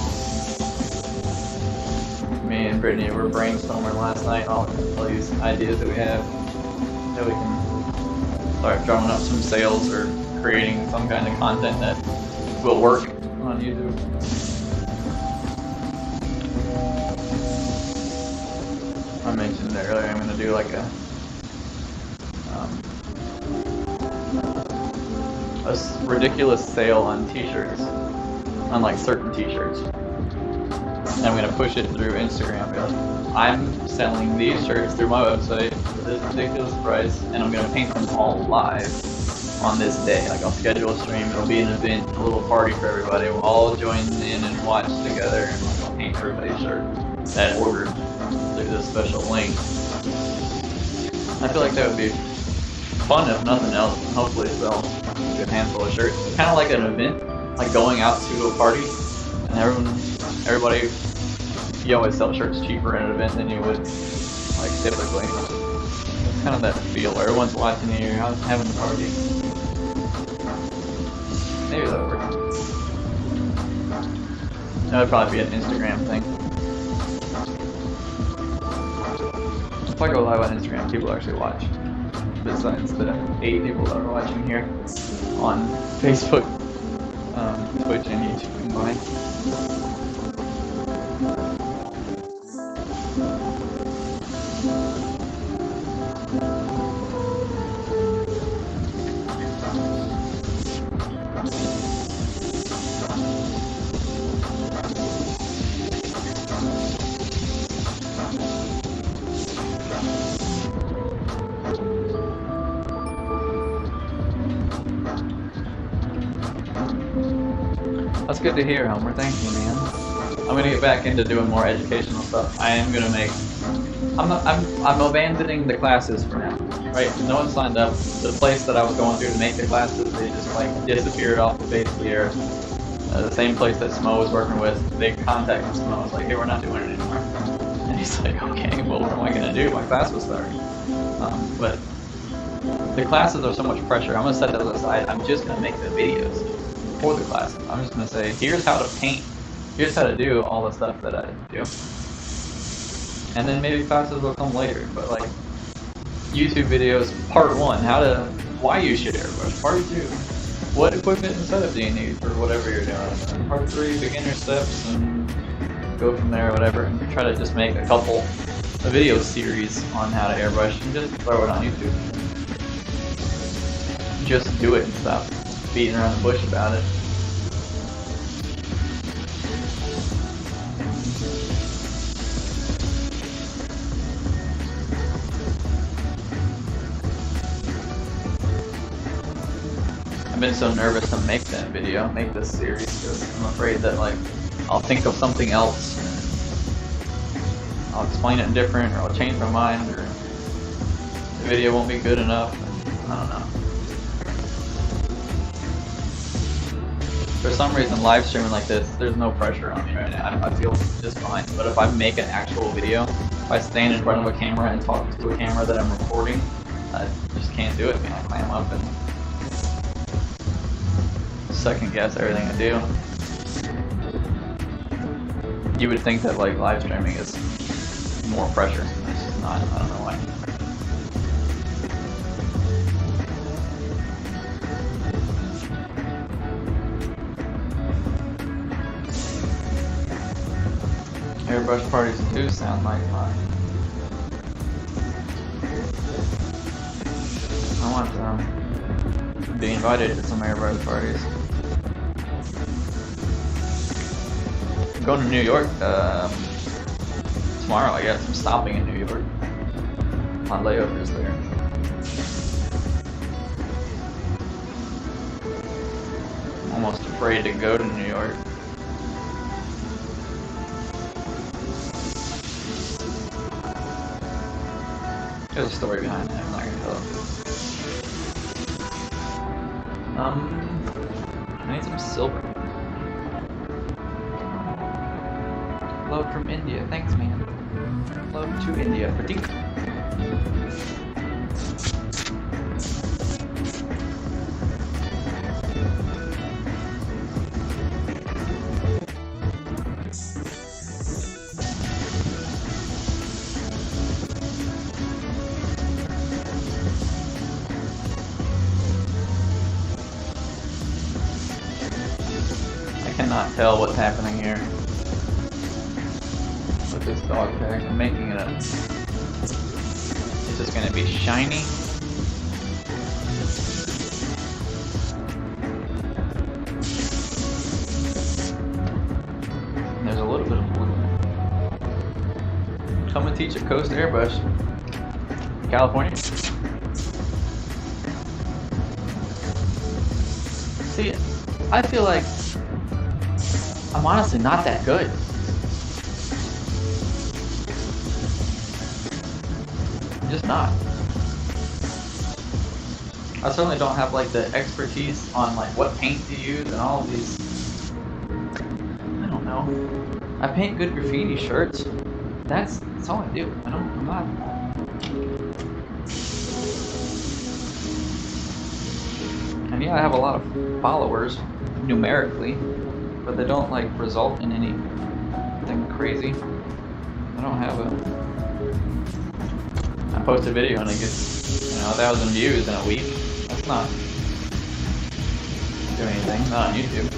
Me and Brittany were brainstorming last night all these ideas that we have, that we can start drumming up some sales or creating some kind of content that will work on YouTube. I mentioned it earlier, I'm going to do like a ridiculous sale on t-shirts, on like certain t-shirts. And I'm going to push it through Instagram. I'm selling these shirts through my website for this ridiculous price, and I'm going to paint them all live on this day. Like, I'll schedule a stream, it'll be an event, a little party for everybody. We'll all join in and watch together, and I'll paint everybody's shirt that ordered through this special link. I feel like that would be fun if nothing else, and hopefully sell a good handful of shirts. It's kind of like an event, like going out to a party, and everybody, you always sell shirts cheaper at an event than you would, like, typically. It's kind of that feel where everyone's watching you, you're having a party. Maybe that'll work. That would probably be an Instagram thing. If I go live on Instagram, people actually watch. Besides the 8 people that are watching here on Facebook, Twitch, and YouTube combined. That's good to hear, Homer. Thank you, man. I'm gonna get back into doing more educational stuff. I am gonna make. I'm abandoning the classes for now. Right? No one signed up. The place that I was going through to make the classes, they just like disappeared off the face of the earth. The same place that Smo was working with, they contacted Smo. I was like, hey, we're not doing it anymore. And he's like, okay, well, what am I gonna do? My class was starting. But the classes are so much pressure. I'm gonna set those aside. I'm just gonna make the videos for the classes. I'm just gonna say, here's how to paint. Here's how to do all the stuff that I do. And then maybe classes will come later. But like YouTube videos, part 1, why you should airbrush. Part 2, what equipment and setup do you need for whatever you're doing. And part 3, beginner steps, and go from there, whatever. And try to just make a couple a video series on how to airbrush and just throw it on YouTube. Just do it and stop beating around the bush about it. I've been so nervous to make that video, make this series, because I'm afraid that like I'll think of something else, and I'll explain it different, or I'll change my mind, or the video won't be good enough. I don't know. For some reason, live streaming like this, there's no pressure on me right now. I feel just fine. But if I make an actual video, if I stand in front of a camera and talk to a camera that I'm recording, I just can't do it. I mean, I clam up and second guess everything I do. You would think that like live streaming is more pressure. It's just not. I don't know why. Airbrush parties do sound like fun. I want to be invited to some airbrush parties. I'm going to New York tomorrow, I guess. I'm stopping in New York. My layover's there. I'm almost afraid to go to New York. There's a story behind that, I'm not gonna tell it. I need some silver. Love from India, thanks man. Love to India, Pratik. Cannot tell what's happening here with this dog tag. I'm making it up. Is this going to be shiny? And there's a little bit of blue. Come and teach at Coast Airbrush, California. See, I feel like I'm honestly not that good. I'm just not. I certainly don't have like the expertise on like what paint to use and all of these. I don't know. I paint good graffiti shirts. That's all I do. I'm not. And yeah, I have a lot of followers numerically. But they don't like result in anything crazy. I don't have I post a video and it gets 1,000 views in a week. That's not doing anything. Not on YouTube.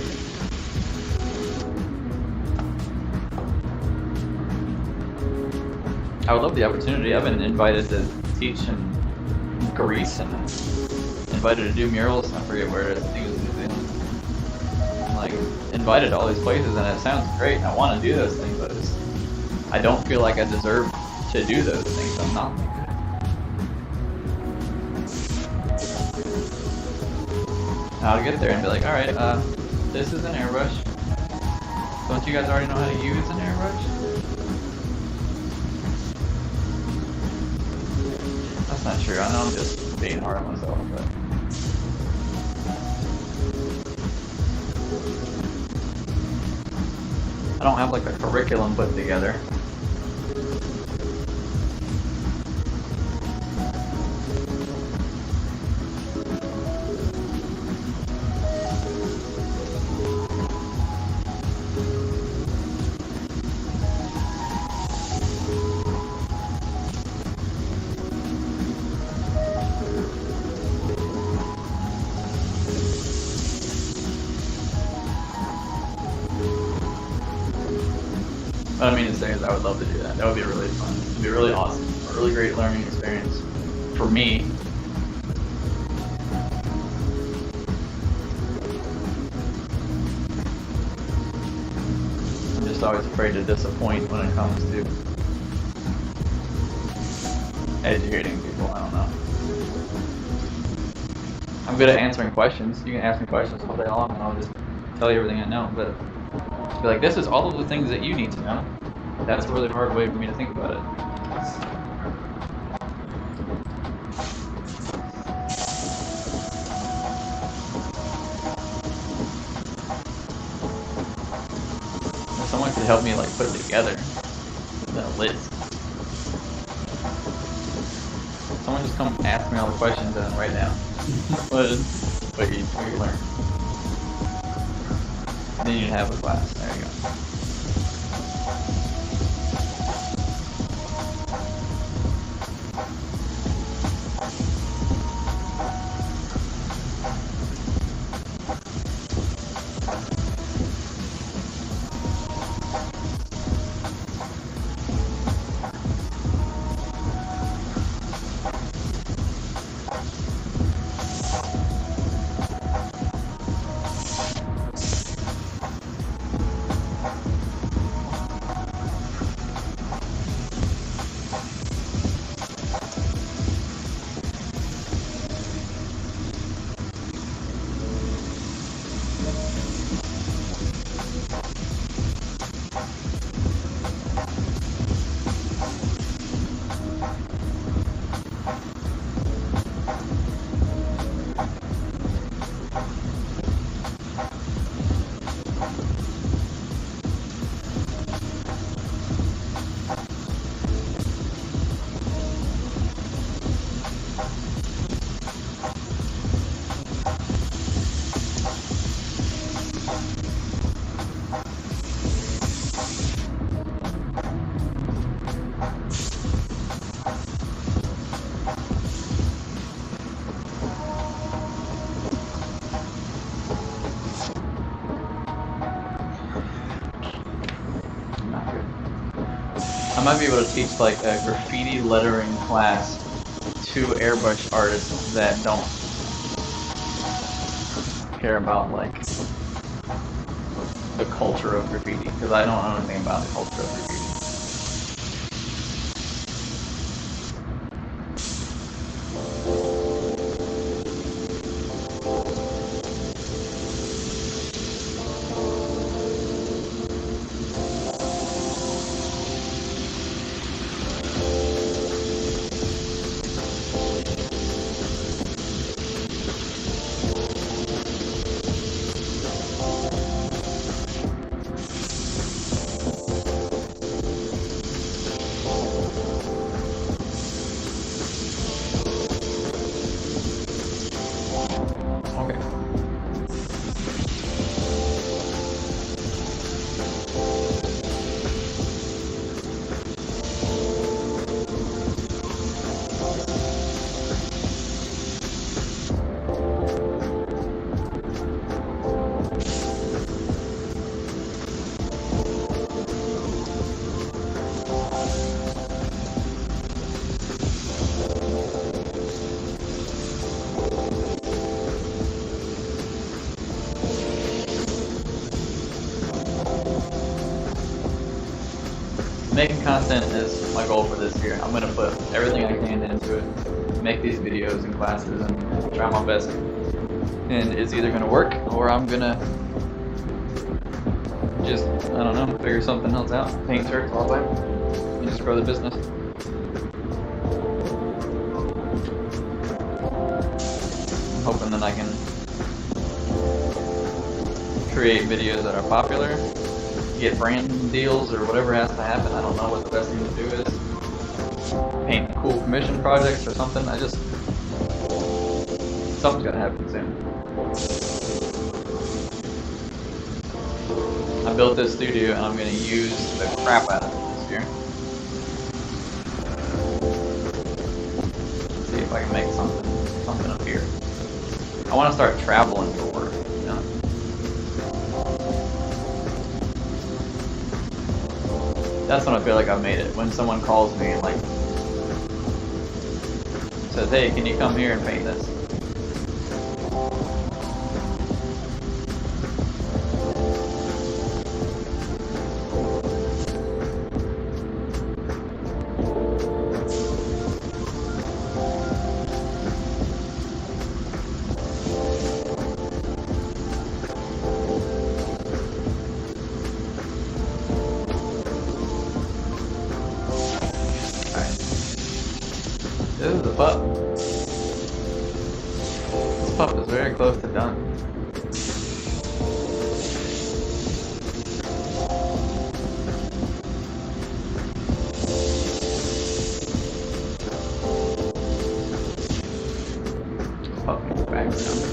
I would love the opportunity. I've been invited to teach in Greece and invited to do murals. I forget where it is. I think it was New Zealand. Like invited to all these places and it sounds great. I want to do those things, but I don't feel like I deserve to do those things. I'm not that good. I'll get there and be like, alright, this is an airbrush. Don't you guys already know how to use an airbrush? That's not true. I know I'm just being hard on myself, but I don't have like a curriculum put together. What I mean to say is I would love to do that. That would be really fun. It would be really awesome. A really great learning experience for me. I'm just always afraid to disappoint when it comes to educating people. I don't know. I'm good at answering questions. You can ask me questions all day long and I'll just tell you everything I know. But be like, this is all of the things that you need to know. That's a really hard way for me to think about it. If someone could help me like put it together, that list. Someone just come ask me all the questions and write down what you learn. Then you'd have a class. There you go. I might be able to teach like a graffiti lettering class to airbrush artists that don't care about like the culture of graffiti, because I don't know anything about the culture of graffiti. Making content is my goal for this year. I'm gonna put everything I can into it, make these videos and classes, and try my best. And it's either gonna work or I'm gonna just, I don't know, figure something else out. Paint shirts all the time. And just grow the business. I'm hoping that I can create videos that are popular, get brand deals or whatever has to happen. I don't know what the best thing to do is. Paint cool commission projects or something. Something's gotta happen soon. I built this studio and I'm gonna use the crap out of it this year. See if I can make something up here. I want to start traveling for work, you know? That's when I feel like I've made it. When someone calls me and like says, "Hey, can you come here and paint this?" This is the pup. This pup is very close to done. Pup needs back down.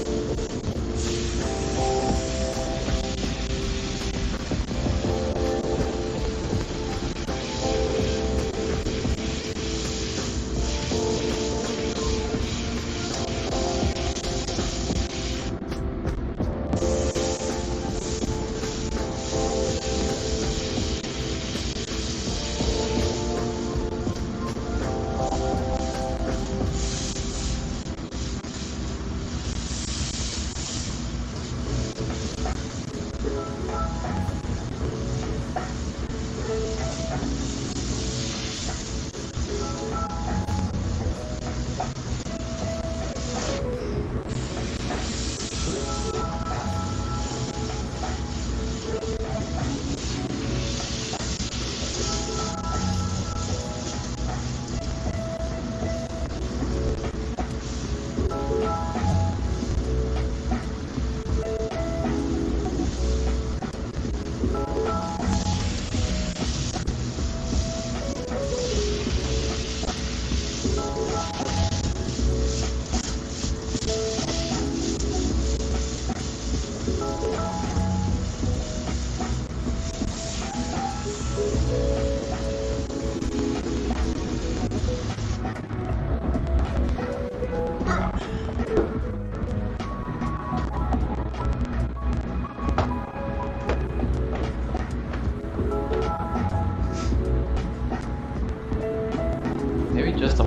Maybe just a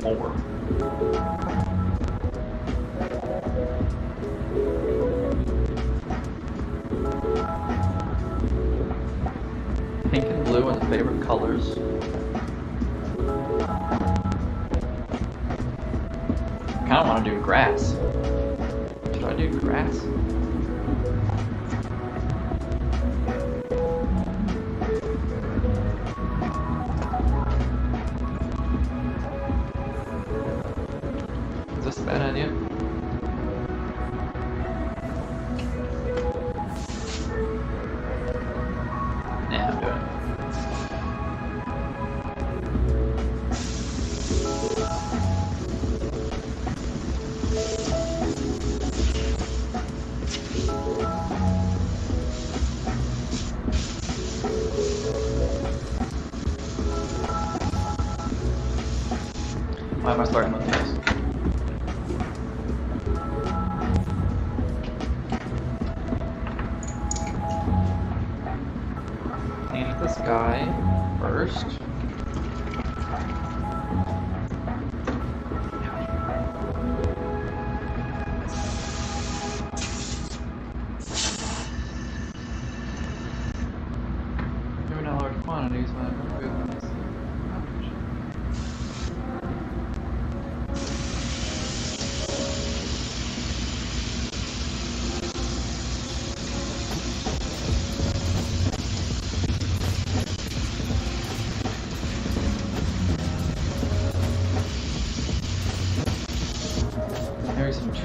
more. Pink and blue are the favorite colors. I kind of want to do grass. Should I do grass? Is this a bad idea? Yeah, I'm doing it. Why am I starting with this? Paint the sky first. Doing a large quantities when I'm moving this.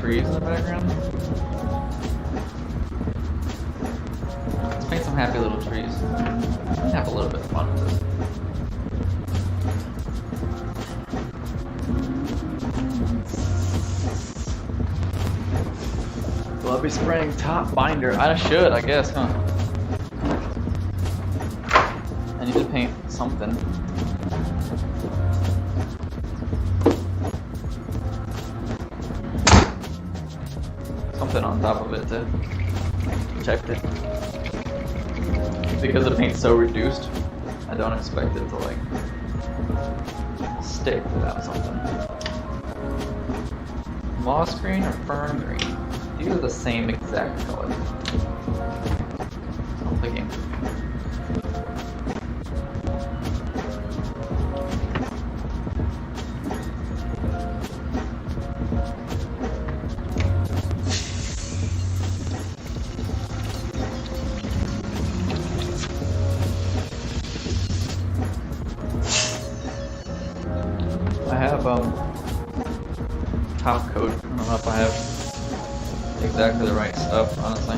trees in the background. Let's paint some happy little trees. And have a little bit of fun with this. Will I be spraying top binder? I should, I guess, huh? I need to paint something. Something on top of it to protect it. Because the paint's so reduced, I don't expect it to like stick without something. Moss green or fern green? These are the same exact color. I'm thinking. I have top coat. I don't know if I have exactly the right stuff, honestly.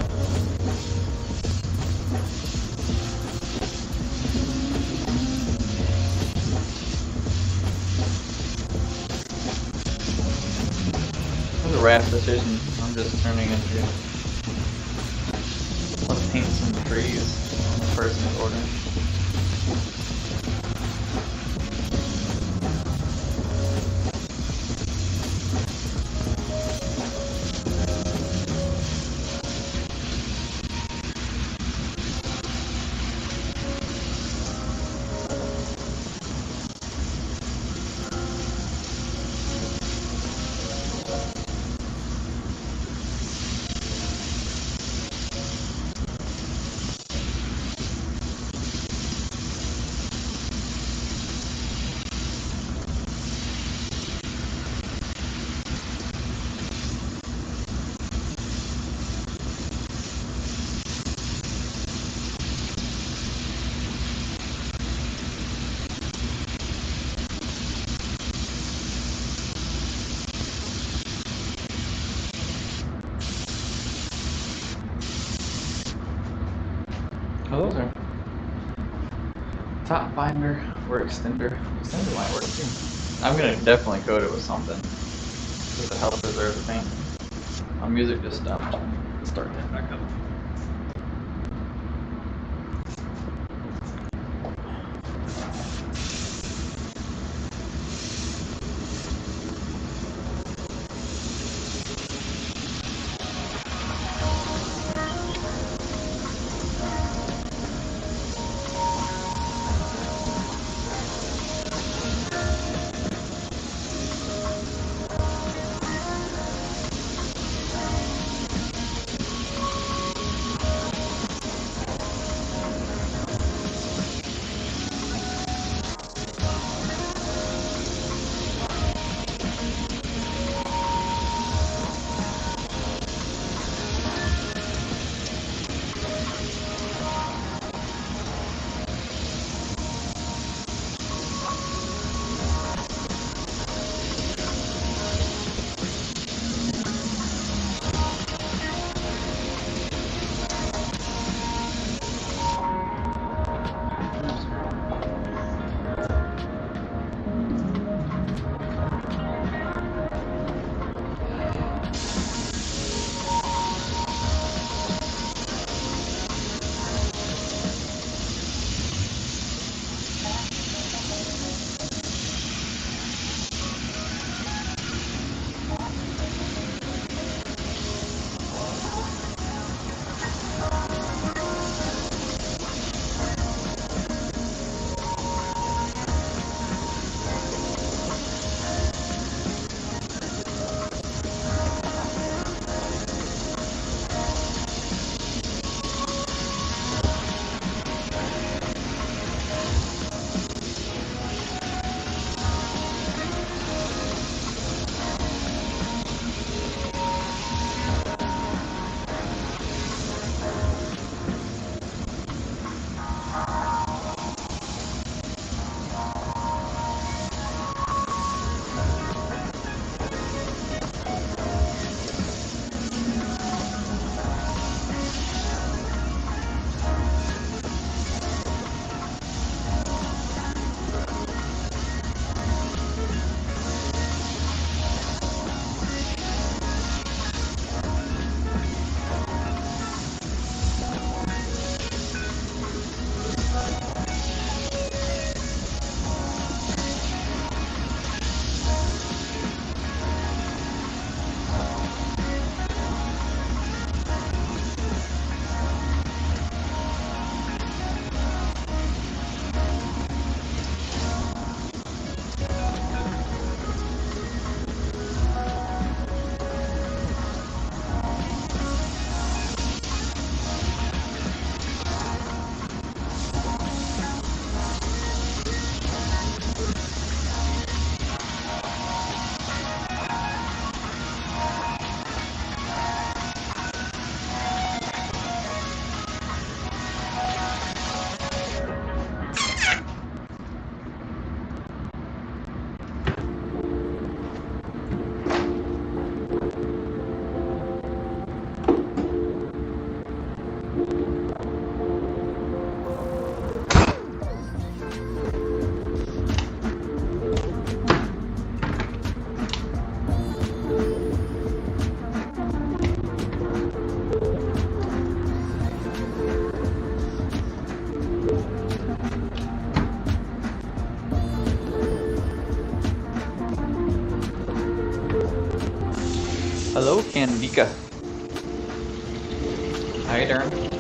It was a rash decision. I'm just turning into. Let's paint some trees on the person's order. Oh, those are top binder or extender. Extender might work too. I'm gonna definitely coat it with something just to help preserve the paint. My music just stopped. Start that back up. Hello, Candica. How you doing?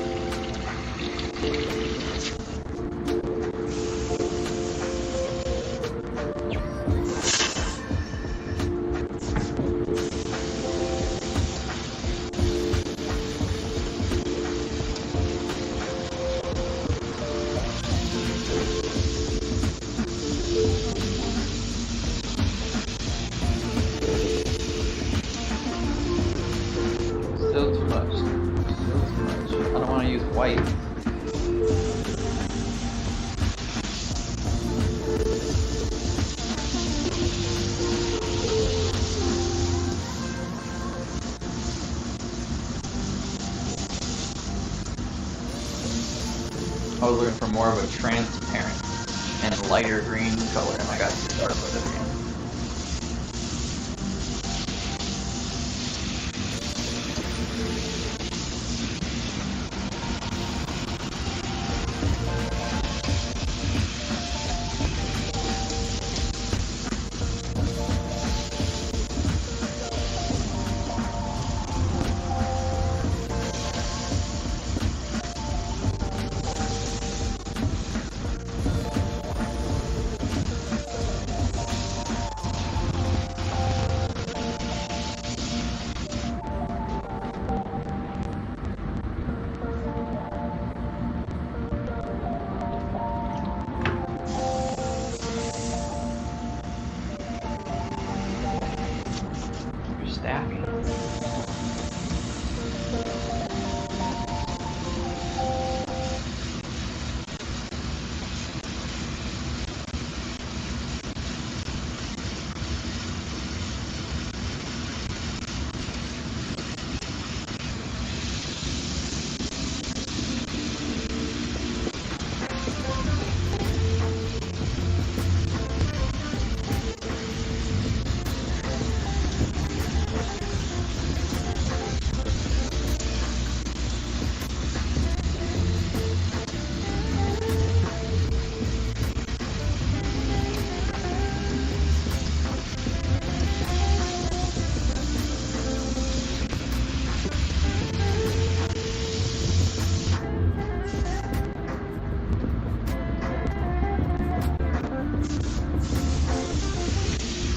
Still too much. Still too much. I don't want to use white. I was looking for more of a transparent and lighter green color, and I got started with it again. Staffy.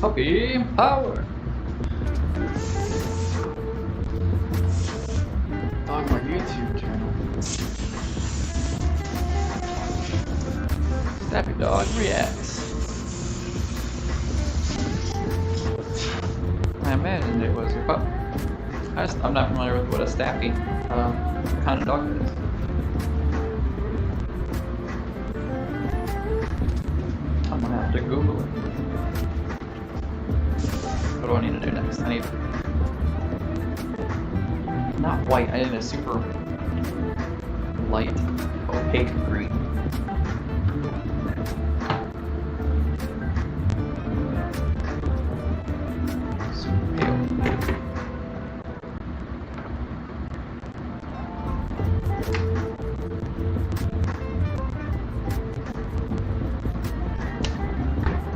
Puppy power. On my YouTube channel. Staffy Dog Reacts. I imagined it was your pup. I'm not familiar with what a Staffy kind of dog it is. I'm gonna have to Google it. What do I need to do next? I need not white, I need a super light, opaque green. Super pale.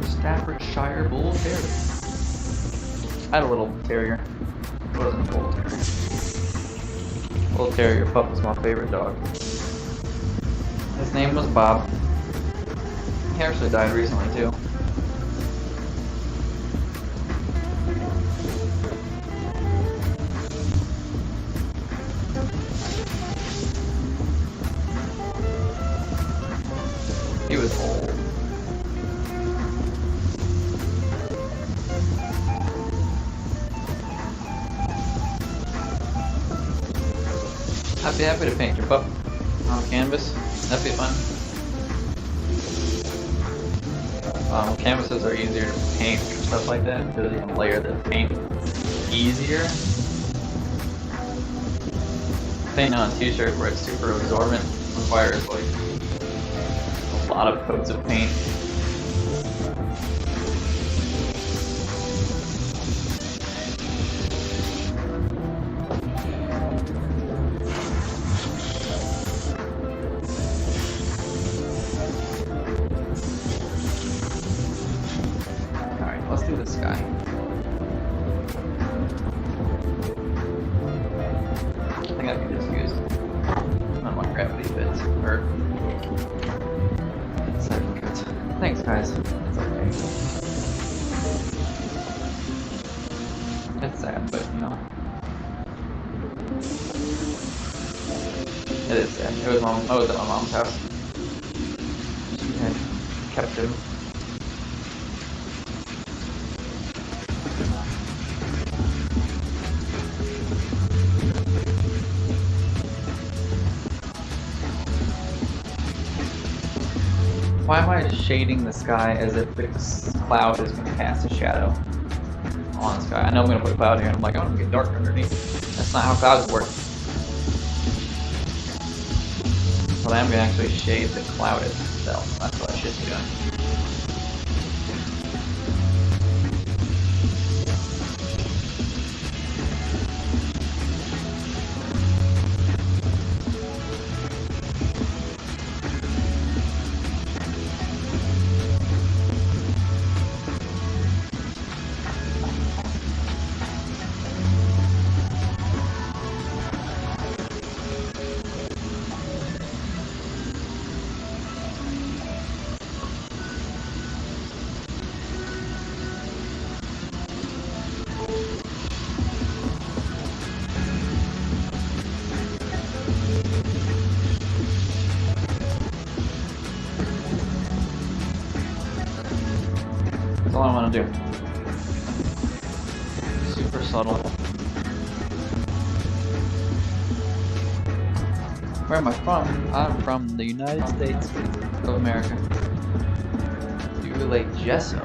Staffordshire Bull Terrier. I had a little terrier. It wasn't a bull terrier. Bull terrier pup was my favorite dog. His name was Bob. He actually died recently too. He was old. I'd be happy to paint your pup on canvas. That'd be fun. Canvases are easier to paint and stuff like that because you can layer the paint easier. painting on a t-shirt where it's super absorbent requires like a lot of coats of paint. Alright, let's do this guy. I think I can just use none of my gravity bits. Or second cuts. Thanks guys. It's okay. It's sad, but you know. It is sad. I was at my mom's house. She had kept him. Why am I shading the sky as if this cloud is going to cast a shadow on the sky? I know I'm going to put a cloud here and I'm like, I'm going to get dark underneath. That's not how clouds work. But I am going to actually shade the cloud itself. That's what I should be doing. That's all I want to do. Super subtle. Where am I from? I'm from the United States of America. Do you relate gesso?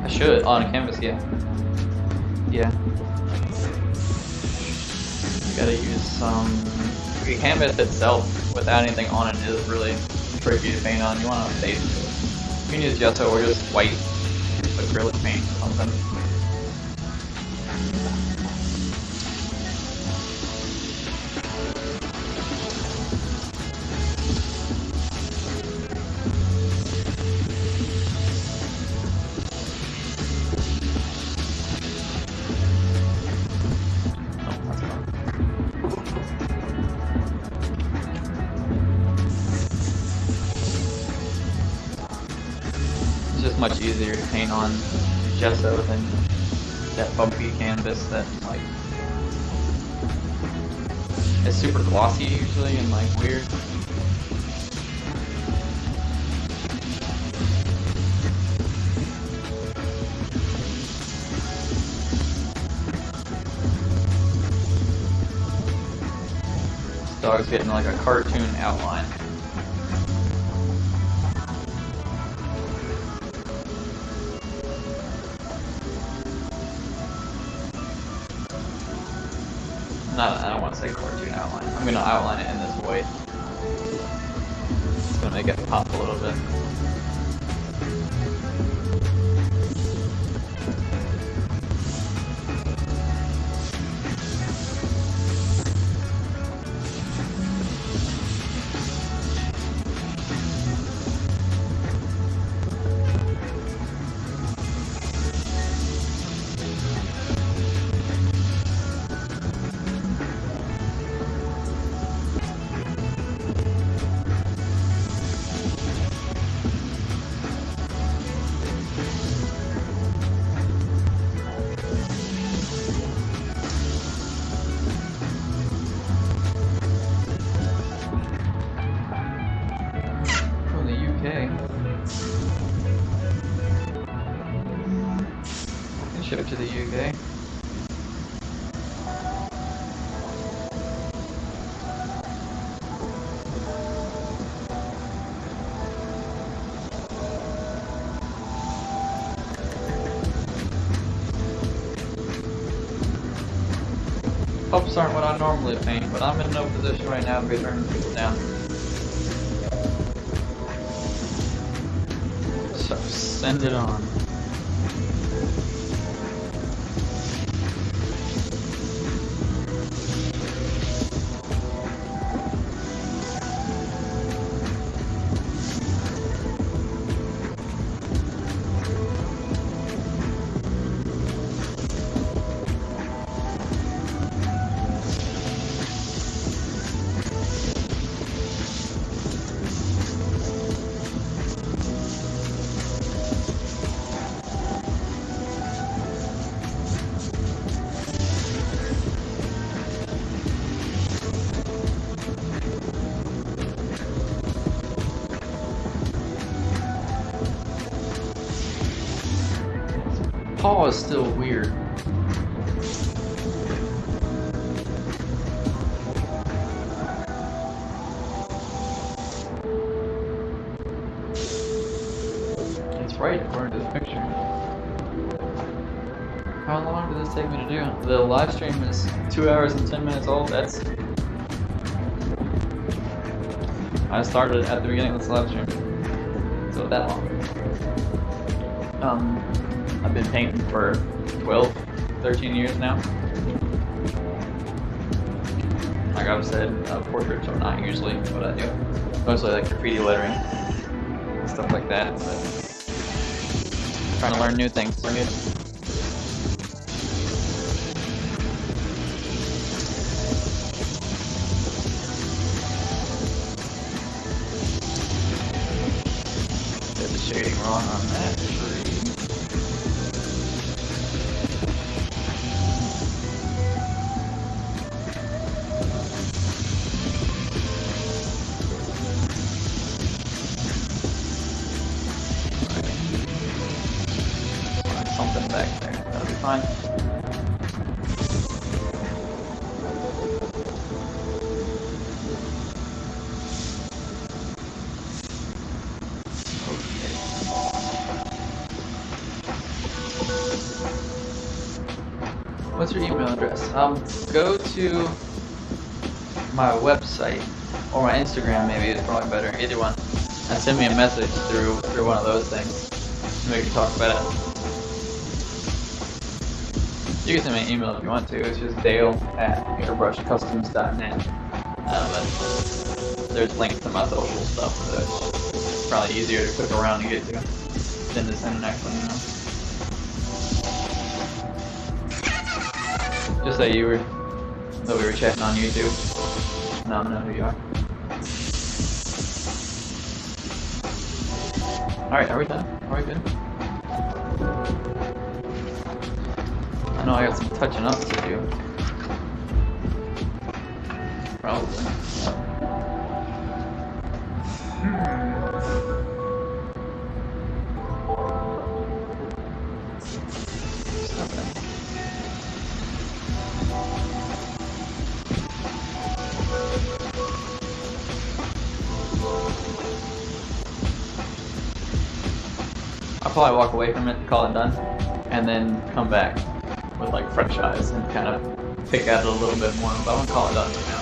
I should, on a canvas, yeah. Yeah. You gotta use some... The canvas itself, without anything on it, is really tricky to paint on. You want to base it. You can use gesso or just white acrylic paint or something. It's just much easier to paint on gesso than that bumpy canvas that like is super glossy usually and like weird. This dog's getting like a cartoon outline. I don't want to say cartoon outline. I'm going to outline it in this white. It's going to make it pop a little bit. Ship to the UK. pups aren't what I normally paint, but I'm in no position right now to be turning people down. So send it on. Paw is still weird. It's right according to the picture. How long did this take me to do? The live stream is 2 hours and 10 minutes old. That's. I started at the beginning of this live stream. So that long. I've been painting for 12, 13 years now. Like I've said, portraits are not usually what I do. Mostly like graffiti lettering, and stuff like that. But trying to learn new things. So good. Get the shading wrong on that tree. Something back there. That'll be fine. Okay. What's your email address? Go to my website or my Instagram. Maybe is probably better. Either one. And send me a message through one of those things. And we can talk about it. You can send me an email if you want to. It's just dale@airbrushcustoms.net. But there's links to my social stuff, so it's probably easier to click around to get to than to send an actual email. Just say that we were chatting on YouTube. Now I know who you are. Alright, are we done? Are we good? I know I got some touching up to do. Probably. Stop it. I'll probably walk away from it, call it done, and then come back with like fresh eyes and kind of pick at it a little bit more, but I won't call it done for now.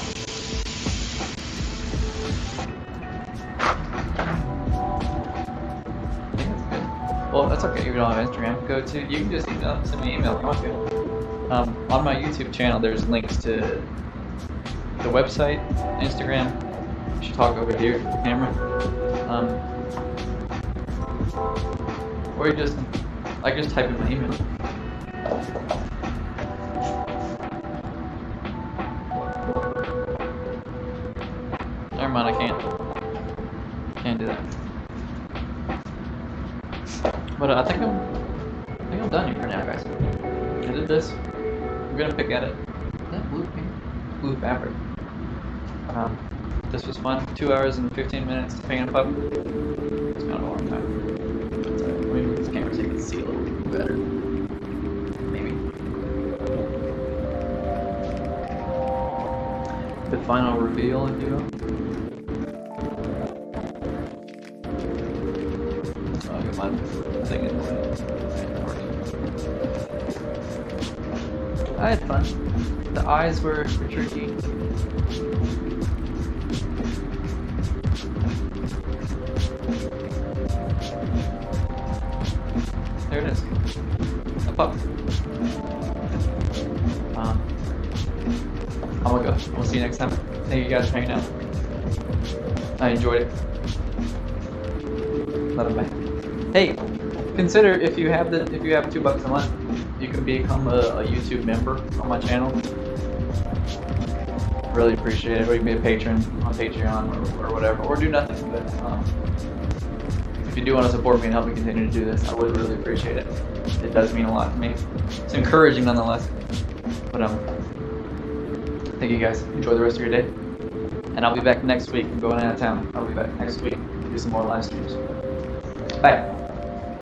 I think that's good. Well, that's okay if you don't have Instagram. You can just send me an email if you want to. On my YouTube channel, there's links to the website, Instagram. You should talk over here to the camera. Or you just type in my email. Never mind, I can't do that. But I think I'm done here for now, guys. I did this. I'm gonna pick at it. Is that blue paint? Blue fabric. This was fun. 2 hours and 15 minutes to paint a pup. It's kind of a long time. But, let me move this camera so you can see a little bit better. Maybe. The final reveal, if you will. Oh, you might think I had fun. The eyes were tricky. There it is. A pup. I'm gonna go. We'll see you next time. Thank you guys for hanging out. I enjoyed it. Love it, bye. Hey, consider if you have $2 a month, you can become a YouTube member on my channel. Really appreciate it. Or you can be a patron on Patreon or whatever, or do nothing. But if you do want to support me and help me continue to do this, I would really appreciate it. It does mean a lot to me. It's encouraging nonetheless. But thank you guys. Enjoy the rest of your day. And I'll be back next week. I'm going out of town. I'll be back next week to do some more live streams. Bye.